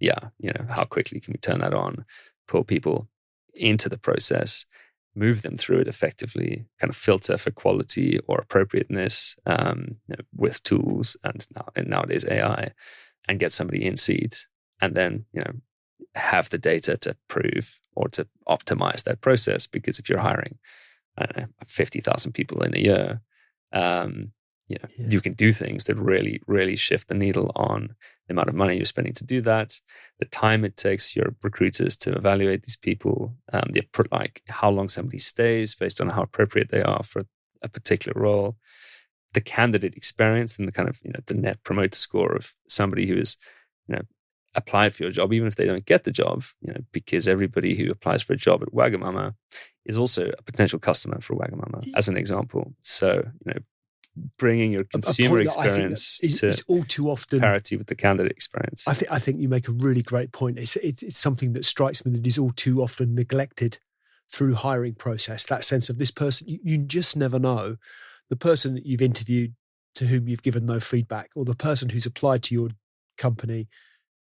how quickly can we turn that on? Pull people into the process, move them through it effectively, kind of filter for quality or appropriateness with tools and nowadays AI, and get somebody in seat, and then have the data to prove or to optimize that process. Because if you're hiring, 50,000 people in a year, you can do things that really, really shift the needle on the amount of money you're spending to do that, the time it takes your recruiters to evaluate these people, like how long somebody stays based on how appropriate they are for a particular role, the candidate experience and the kind of the net promoter score of somebody who is applied for your job, even if they don't get the job, because everybody who applies for a job at Wagamama is also a potential customer for Wagamama, as an example. So bringing your consumer experience to all too often parity with the candidate experience. I think you make a really great point. It's something that strikes me that is all too often neglected through hiring process. That sense of this person, you just never know. The person that you've interviewed to whom you've given no feedback, or the person who's applied to your company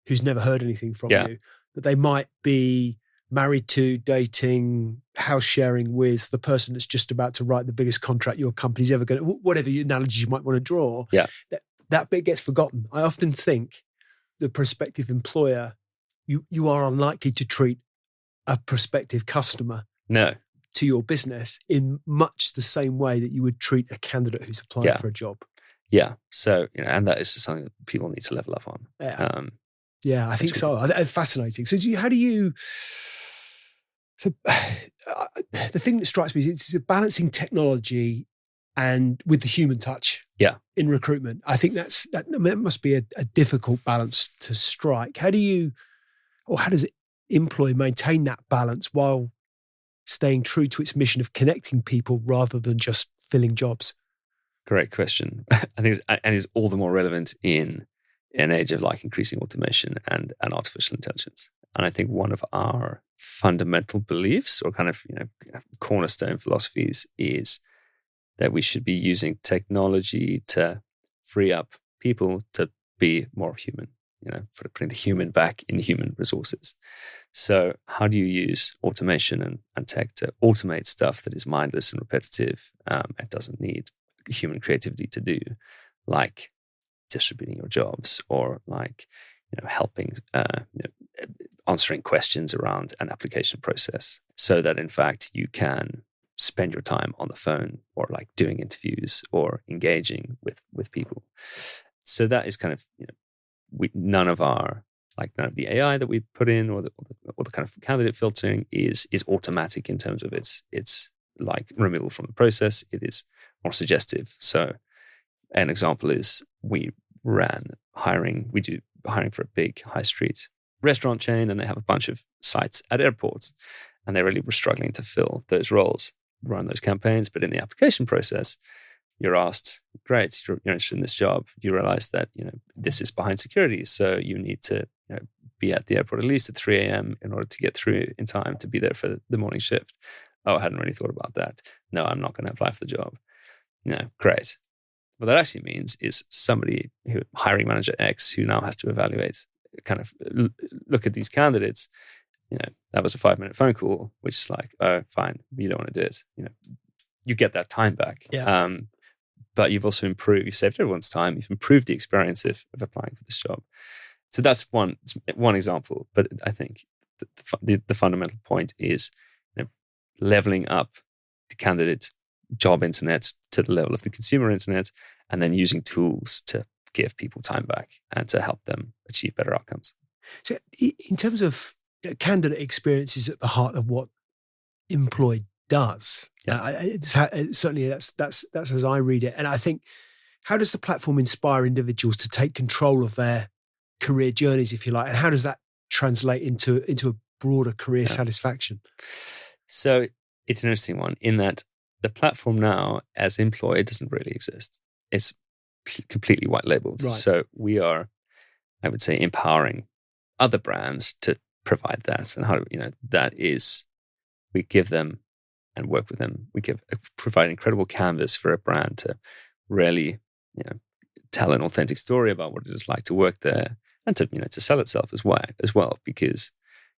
who's never heard anything from you, that they might be married to, dating, house sharing with the person that's just about to write the biggest contract your company's ever going to, whatever analogies you might want to draw, that bit gets forgotten. I often think the prospective employer, you are unlikely to treat a prospective customer to your business in much the same way that you would treat a candidate who's applying for a job. Yeah. So, and that is just something that people need to level up on. Yeah, I think so. It's fascinating. So the thing that strikes me is it's balancing technology and with the human touch in recruitment. I think that must be a difficult balance to strike. How does Inploi maintain that balance while staying true to its mission of connecting people rather than just filling jobs? Great question. I think it's all the more relevant in an age of like increasing automation and artificial intelligence. And I think one of our fundamental beliefs or kind of cornerstone philosophies is that we should be using technology to free up people to be more human, for putting the human back in human resources. So how do you use automation and tech to automate stuff that is mindless and repetitive and doesn't need human creativity to do, like distributing your jobs or like helping answering questions around an application process, so that in fact you can spend your time on the phone or like doing interviews or engaging with people. So that is kind of none of the AI that we put in or the kind of candidate filtering is automatic in terms of its like removal from the process. It is more suggestive. So an example is we ran hiring. We do hiring for a big high street restaurant chain, and they have a bunch of sites at airports, and they really were struggling to fill those roles, run those campaigns. But in the application process, you're asked, great, you're interested in this job. You realize that this is behind security, so you need to be at the airport at least at 3 a.m. in order to get through in time to be there for the morning shift. Oh, I hadn't really thought about that. No, I'm not going to apply for the job. Great. What that actually means is somebody hiring manager X, who now has to evaluate, kind of look at these candidates. That was a 5-minute phone call, which is like, oh, fine, you don't want to do it. You get that time back. Yeah. But you've also you've saved everyone's time. You've improved the experience of applying for this job. So that's one example. But I think the fundamental point is leveling up the candidate job internet to the level of the consumer internet, and then using tools to give people time back and to help them achieve better outcomes. So in terms of candidate experiences at the heart of what Inploi does. Yeah. Certainly that's as I read it. And I think, how does the platform inspire individuals to take control of their career journeys, if you like, and how does that translate into a broader career satisfaction? So it's an interesting one in that the platform now, as Inploi, doesn't really exist. It's completely white labeled. Right. So we are, I would say, empowering other brands to provide that. And how that is, we give them and work with them. We provide an incredible canvas for a brand to really, tell an authentic story about what it is like to work there, and to sell itself as well. Because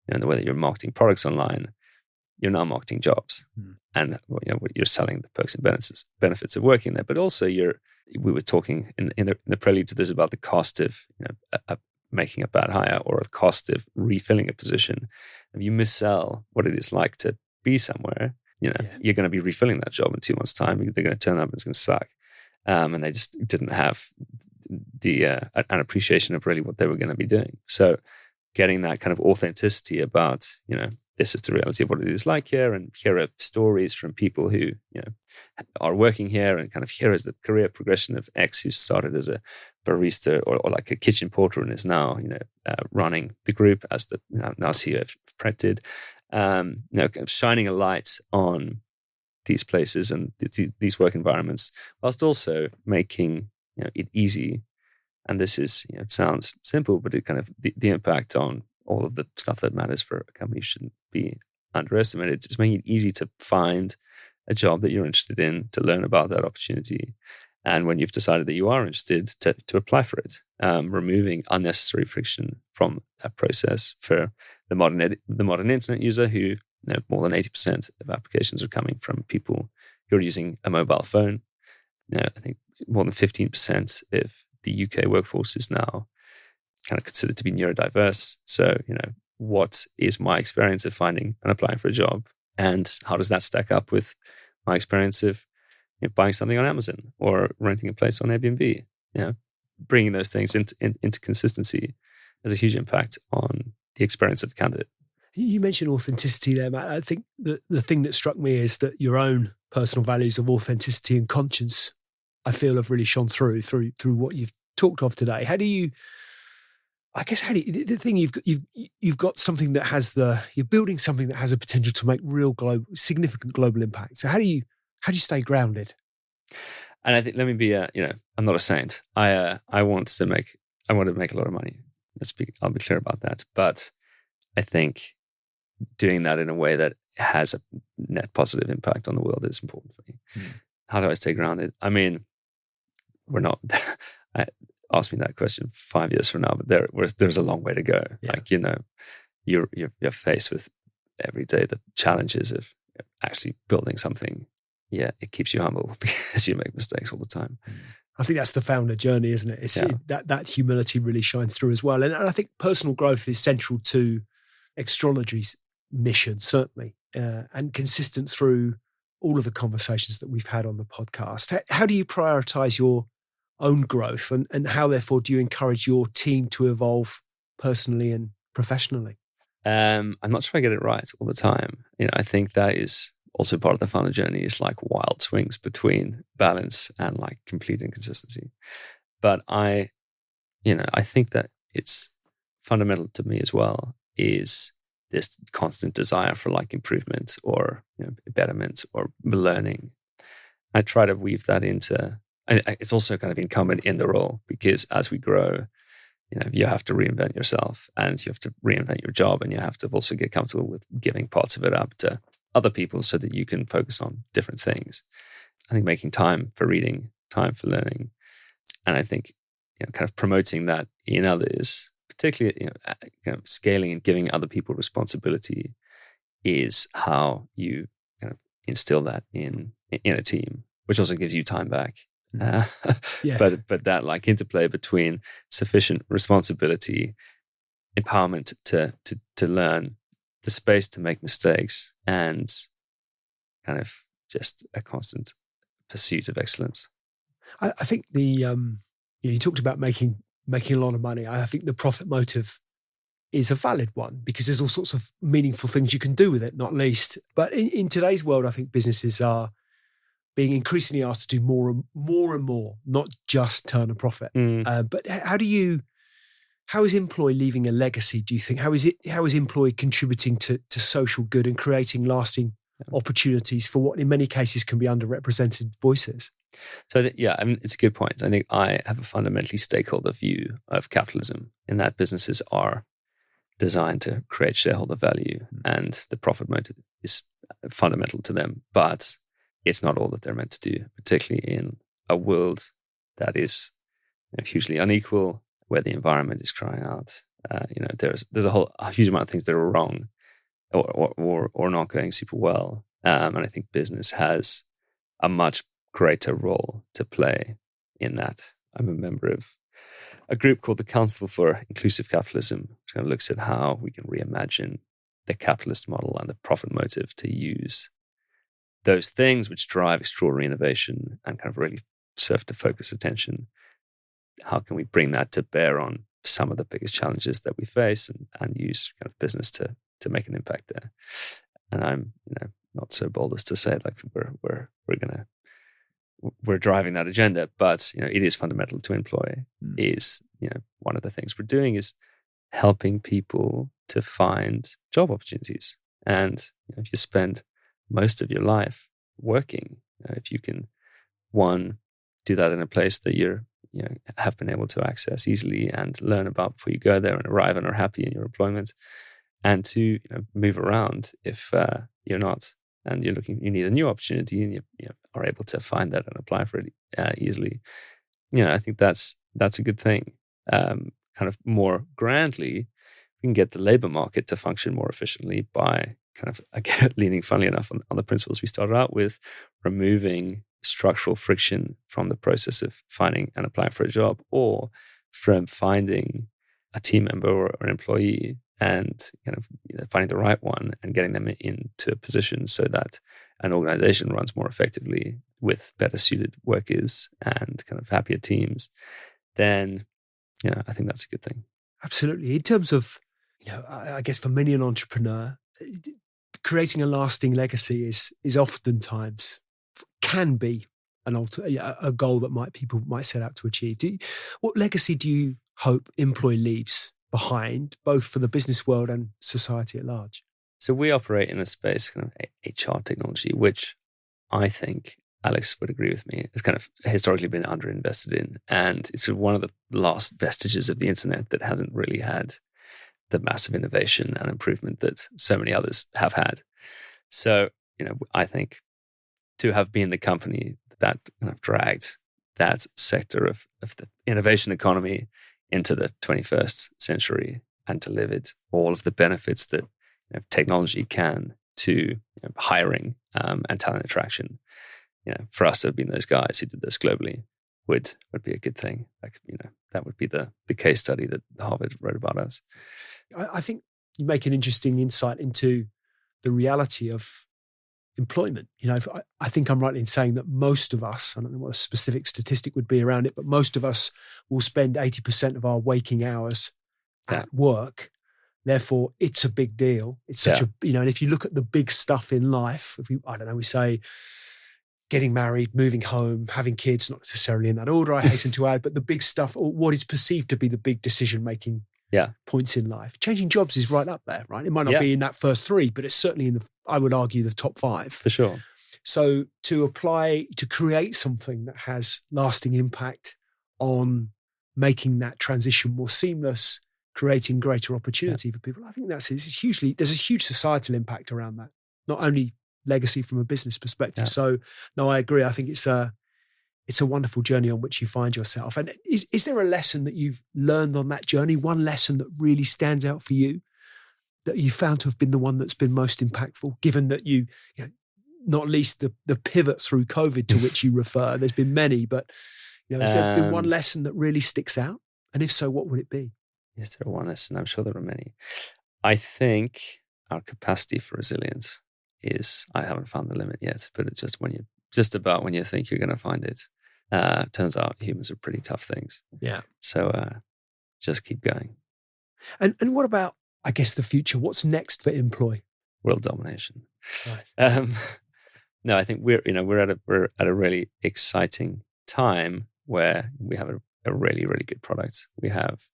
in the way that you're marketing products online, you're now marketing jobs, and you're selling the perks and benefits of working there. But also, we were talking in the prelude to this about the cost of making a bad hire, or the cost of refilling a position. If you missell what it is like to be somewhere, you're going to be refilling that job in 2 months' time. They're going to turn up and it's going to suck. And they just didn't have an appreciation of really what they were going to be doing. So getting that kind of authenticity about, this is the reality of what it is like here, and here are stories from people who, are working here, and kind of here is the career progression of X, who started as a barista or like a kitchen porter and is now, running the group as the now CEO of Pret did. Kind of shining a light on these places and these work environments, whilst also making it easy. And this is, it sounds simple, but it kind of the impact on all of the stuff that matters for a company shouldn't be underestimated. Just making it easy to find a job that you're interested in, to learn about that opportunity, and when you've decided that you are interested, to apply for it. Removing unnecessary friction from that process for the modern internet user, who more than 80% of applications are coming from people who are using a mobile phone. I think more than 15% of the UK workforce is now kind of considered to be neurodiverse. So, what is my experience of finding and applying for a job? And how does that stack up with my experience of buying something on Amazon or renting a place on Airbnb? Bringing those things into consistency has a huge impact on the experience of the candidate. You mentioned authenticity there, Matt. I think the thing that struck me is that your own personal values of authenticity and conscience, I feel, have really shone through what you've talked of today. The thing you've got something that you're building something that has a potential to make real significant global impact. So how do you stay grounded? And I think, let me be, I'm not a saint. I want to make a lot of money. I'll be clear about that. But I think doing that in a way that has a net positive impact on the world is important for me. How do I stay grounded? I mean, we're not. Ask me that question 5 years from now, but there's a long way to go. Yeah. Like, you're faced with every day the challenges of actually building something. Yeah, it keeps you humble because you make mistakes all the time. I think that's the founder journey, isn't it? That humility really shines through as well. And I think personal growth is central to Extrology's mission, certainly, and consistent through all of the conversations that we've had on the podcast. How do you prioritize your own growth, and how, therefore, do you encourage your team to evolve personally and professionally? I'm not sure I get it right all the time. I think that is also part of the founder journey, is like wild swings between balance and like complete inconsistency. But I think that it's fundamental to me as well is this constant desire for like improvement or betterment or learning. I try to weave that into. It's also kind of incumbent in the role because as we grow, you have to reinvent yourself and you have to reinvent your job, and you have to also get comfortable with giving parts of it up to other people so that you can focus on different things. I think making time for reading, time for learning, and I think kind of promoting that in others, particularly kind of scaling and giving other people responsibility, is how you kind of instill that in a team, which also gives you time back. Yes. But that like interplay between sufficient responsibility, empowerment to learn, the space to make mistakes, and kind of just a constant pursuit of excellence. I think you talked about making a lot of money. I think the profit motive is a valid one because there's all sorts of meaningful things you can do with it, not least. But in today's world, I think businesses are being increasingly asked to do more and more, not just turn a profit. But how is Inploi leaving a legacy, do you think? How is Inploi contributing to social good and creating lasting opportunities for what in many cases can be underrepresented voices? So I mean, it's a good point. I think I have a fundamentally stakeholder view of capitalism in that businesses are designed to create shareholder value and the profit motive is fundamental to them. But it's not all that they're meant to do, particularly in a world that is hugely unequal, where the environment is crying out. There's a huge amount of things that are wrong or not going super well. And I think business has a much greater role to play in that. I'm a member of a group called the Council for Inclusive Capitalism, which kind of looks at how we can reimagine the capitalist model and the profit motive to use those things which drive extraordinary innovation and kind of really serve to focus attention. How can we bring that to bear on some of the biggest challenges that we face and use kind of business to make an impact there? And I'm not so bold as to say like we're driving that agenda, but it is fundamental to Inploi. Is one of the things we're doing is helping people to find job opportunities. And if you spend most of your life working, if you can, one, do that in a place that you're have been able to access easily and learn about before you go there and arrive and are happy in your employment, and to move around if you're not and you need a new opportunity and you are able to find that and apply for it easily. I think that's a good thing. Kind of more grandly, we can get the labor market to function more efficiently by kind of, again, leaning, funnily enough, on the principles we started out with, removing structural friction from the process of finding and applying for a job, or from finding a team member or an employee and kind of finding the right one and getting them into a position so that an organization runs more effectively with better suited workers and kind of happier teams. Then, I think that's a good thing. Absolutely. In terms of, I guess for many an entrepreneur, creating a lasting legacy is oftentimes can be a goal that people might set out to achieve. What legacy do you hope Inploi leaves behind, both for the business world and society at large? So we operate in a space, kind of HR technology, which I think Alex would agree with me, has kind of historically been underinvested in. And it's sort of one of the last vestiges of the internet that hasn't really had the massive innovation and improvement that so many others have had. So, I think to have been the company that kind of dragged that sector of the innovation economy into the 21st century and delivered all of the benefits that technology can to hiring and talent attraction. For us to have been those guys who did this globally would be a good thing. Like, that would be the case study that Harvard wrote about us. I think you make an interesting insight into the reality of employment. I think I'm right in saying that most of us, I don't know what a specific statistic would be around it, but most of us will spend 80% of our waking hours at work. Therefore, it's a big deal. It's such and if you look at the big stuff in life, we say getting married, moving home, having kids, not necessarily in that order, I hasten to add, but the big stuff, or what is perceived to be the big decision-making points in life. Changing jobs is right up there, right? It might not be in that first three, but it's certainly in I would argue, the top five. For sure. So to create something that has lasting impact on making that transition more seamless, creating greater opportunity for people, I think there's a huge societal impact around that, not only legacy from a business perspective. So no, I agree. I think it's a wonderful journey on which you find yourself. And is there a lesson that you've learned on that journey? One lesson that really stands out for you that you found to have been the one that's been most impactful, given that you know, not least the pivot through COVID to which you refer. There's been many, but has there been one lesson that really sticks out? And if so, what would it be? Is there one lesson? I'm sure there are many. I think our capacity for resilience is, I haven't found the limit yet, but it's just when you think you're going to find it, turns out humans are pretty tough things. Yeah. So just keep going. And what about, I guess, the future? What's next for Inploi? World domination. Right. No, I think we're at a really exciting time where we have a really, really good product. We have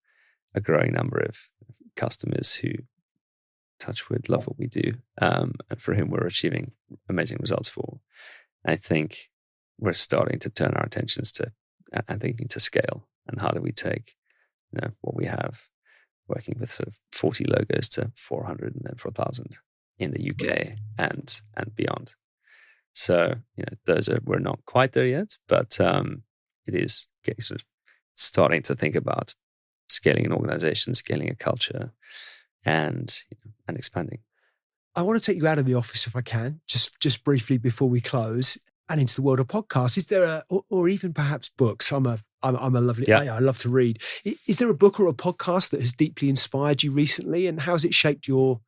a growing number of customers who, touch wood, love what we do, and for whom we're achieving amazing results for. I think we're starting to turn our attentions to and thinking to scale, and how do we take what we have, working with sort of 40 logos to 400 and then 4,000 in the UK and beyond. So we're not quite there yet, but it is sort of starting to think about scaling an organization, scaling a culture, and expanding. I want to take you out of the office if I can, just briefly before we close, and into the world of podcasts. Is there or even perhaps books? I'm a lovely. I love to read. Is there a book or a podcast that has deeply inspired you recently, and how has it shaped your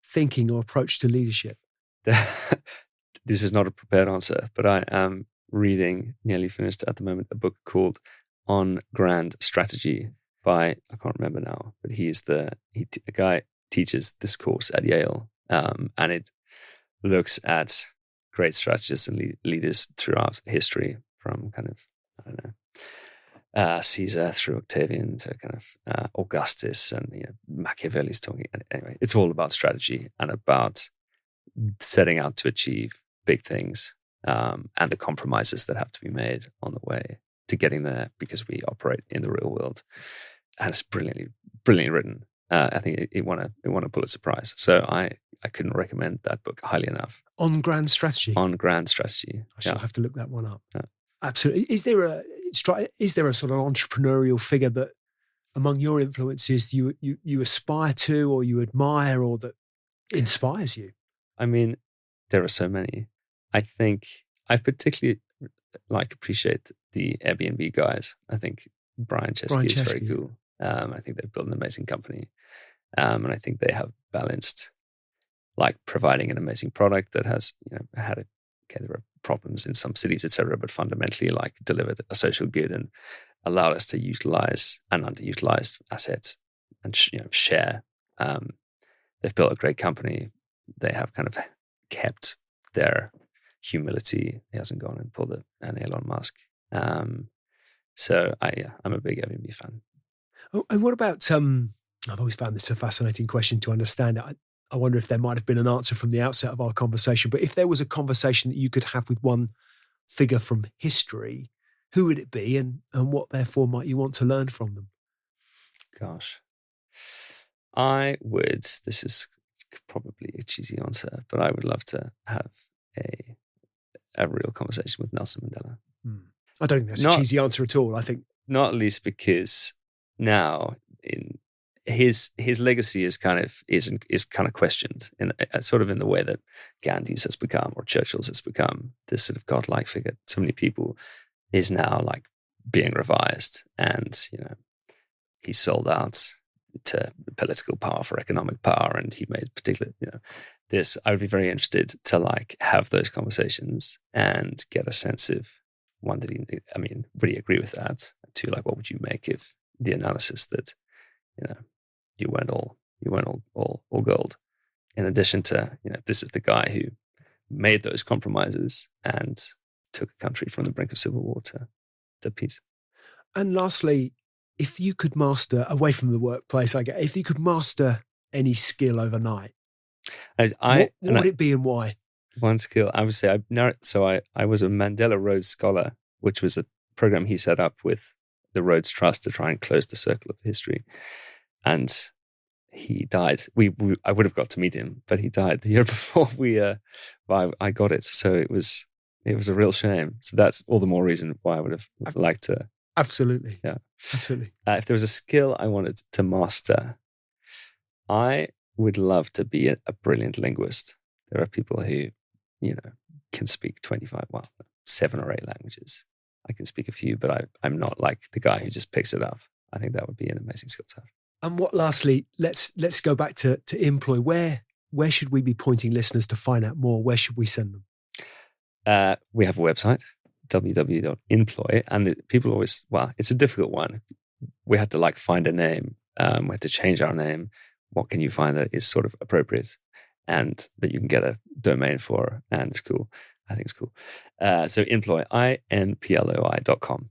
thinking or approach to leadership? This is not a prepared answer, but I am reading, nearly finished at the moment, a book called On Grand Strategy by, I can't remember now, but a guy teaches this course at Yale, and it looks at great strategists and leaders throughout history, from kind of Caesar through Octavian to kind of Augustus, and Machiavelli's talking. Anyway, it's all about strategy and about setting out to achieve big things, and the compromises that have to be made on the way to getting there, because we operate in the real world. And it's brilliantly written. I think it won a Pulitzer Prize. So I couldn't recommend that book highly enough. On Grand Strategy. On Grand Strategy. I shall have to look that one up. Yeah. Absolutely. Is there a sort of entrepreneurial figure that, among your influences, you aspire to, or you admire, or that inspires you? I mean, there are so many. I think I particularly appreciate the Airbnb guys. I think Brian Chesky is very cool. I think they've built an amazing company. And I think they have balanced providing an amazing product that has, there are problems in some cities, etc., but fundamentally delivered a social good and allowed us to utilize an underutilized asset and share. They've built a great company. They have kind of kept their humility. He hasn't gone and pulled an Elon Musk. So I'm a big Airbnb fan. Oh, and what about, I've always found this a fascinating question to understand. I wonder if there might have been an answer from the outset of our conversation, but if there was a conversation that you could have with one figure from history, who would it be, and what therefore might you want to learn from them? Gosh, I would, this is probably a cheesy answer, but I would love to have a real conversation with Nelson Mandela. I don't think that's a cheesy answer at all. I think not least because now in his legacy is kind of questioned in sort of in the way that Gandhi's has become, or Churchill's has become, this sort of godlike figure. So many people is now being revised, and he sold out to political power for economic power, and he made particular this. I would be very interested to have those conversations and get a sense of, one, did he, would he agree with that? Two, what would you make of the analysis that you weren't all gold? In addition to this is the guy who made those compromises and took a country from the brink of civil war to peace. And lastly, if you could master, away from the workplace, if you could master any skill overnight, what would it be and why? One skill, I would say, I was a Mandela Rhodes Scholar, which was a program he set up with the Rhodes Trust to try and close the circle of history. And he died. I would have got to meet him, but he died the year before I got it. So it was a real shame. So that's all the more reason why I would have liked to. Absolutely. Yeah. Absolutely. If there was a skill I wanted to master, I would love to be a brilliant linguist. There are people who, can speak 7 or 8 languages. I can speak a few, but I'm not like the guy who just picks it up. I think that would be an amazing skill to have. And lastly, let's go back to Inploi. Where should we be pointing listeners to find out more? Where should we send them? We have a website, www.inploi, and people always, it's a difficult one. We had to find a name. We had to change our name. What can you find that is sort of appropriate and that you can get a domain for, and it's cool. I think it's cool. So Inploi, inploi.com.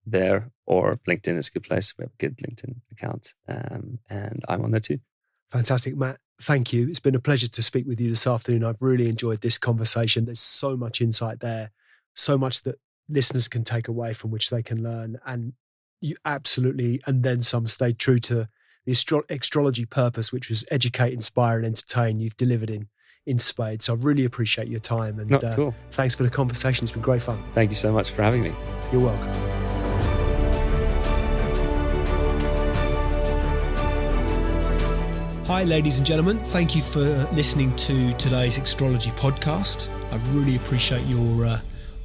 There, or LinkedIn is a good place. We have a good LinkedIn account, and I'm on there too. Fantastic, Matt. Thank you. It's been a pleasure to speak with you this afternoon. I've really enjoyed this conversation. There's so much insight there, so much that listeners can take away from which they can learn. And you absolutely, and then some, stayed true to the Extrology purpose, which was educate, inspire, and entertain. You've delivered in spades. So I really appreciate your time. And cool. Thanks for the conversation. It's been great fun. Thank you so much for having me. You're welcome. Hi, ladies and gentlemen. Thank you for listening to today's Extrology podcast. I really appreciate your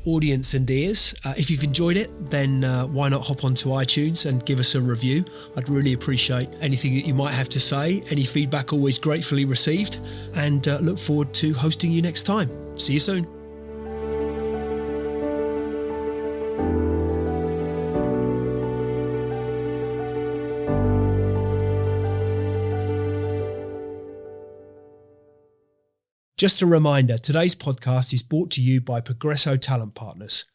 audience and ears. If you've enjoyed it, then why not hop onto iTunes and give us a review? I'd really appreciate anything that you might have to say. Any feedback always gratefully received, and look forward to hosting you next time. See you soon. Just a reminder, today's podcast is brought to you by Progresso Talent Partners.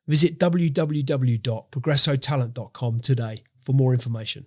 Visit www.progressotalent.com today for more information.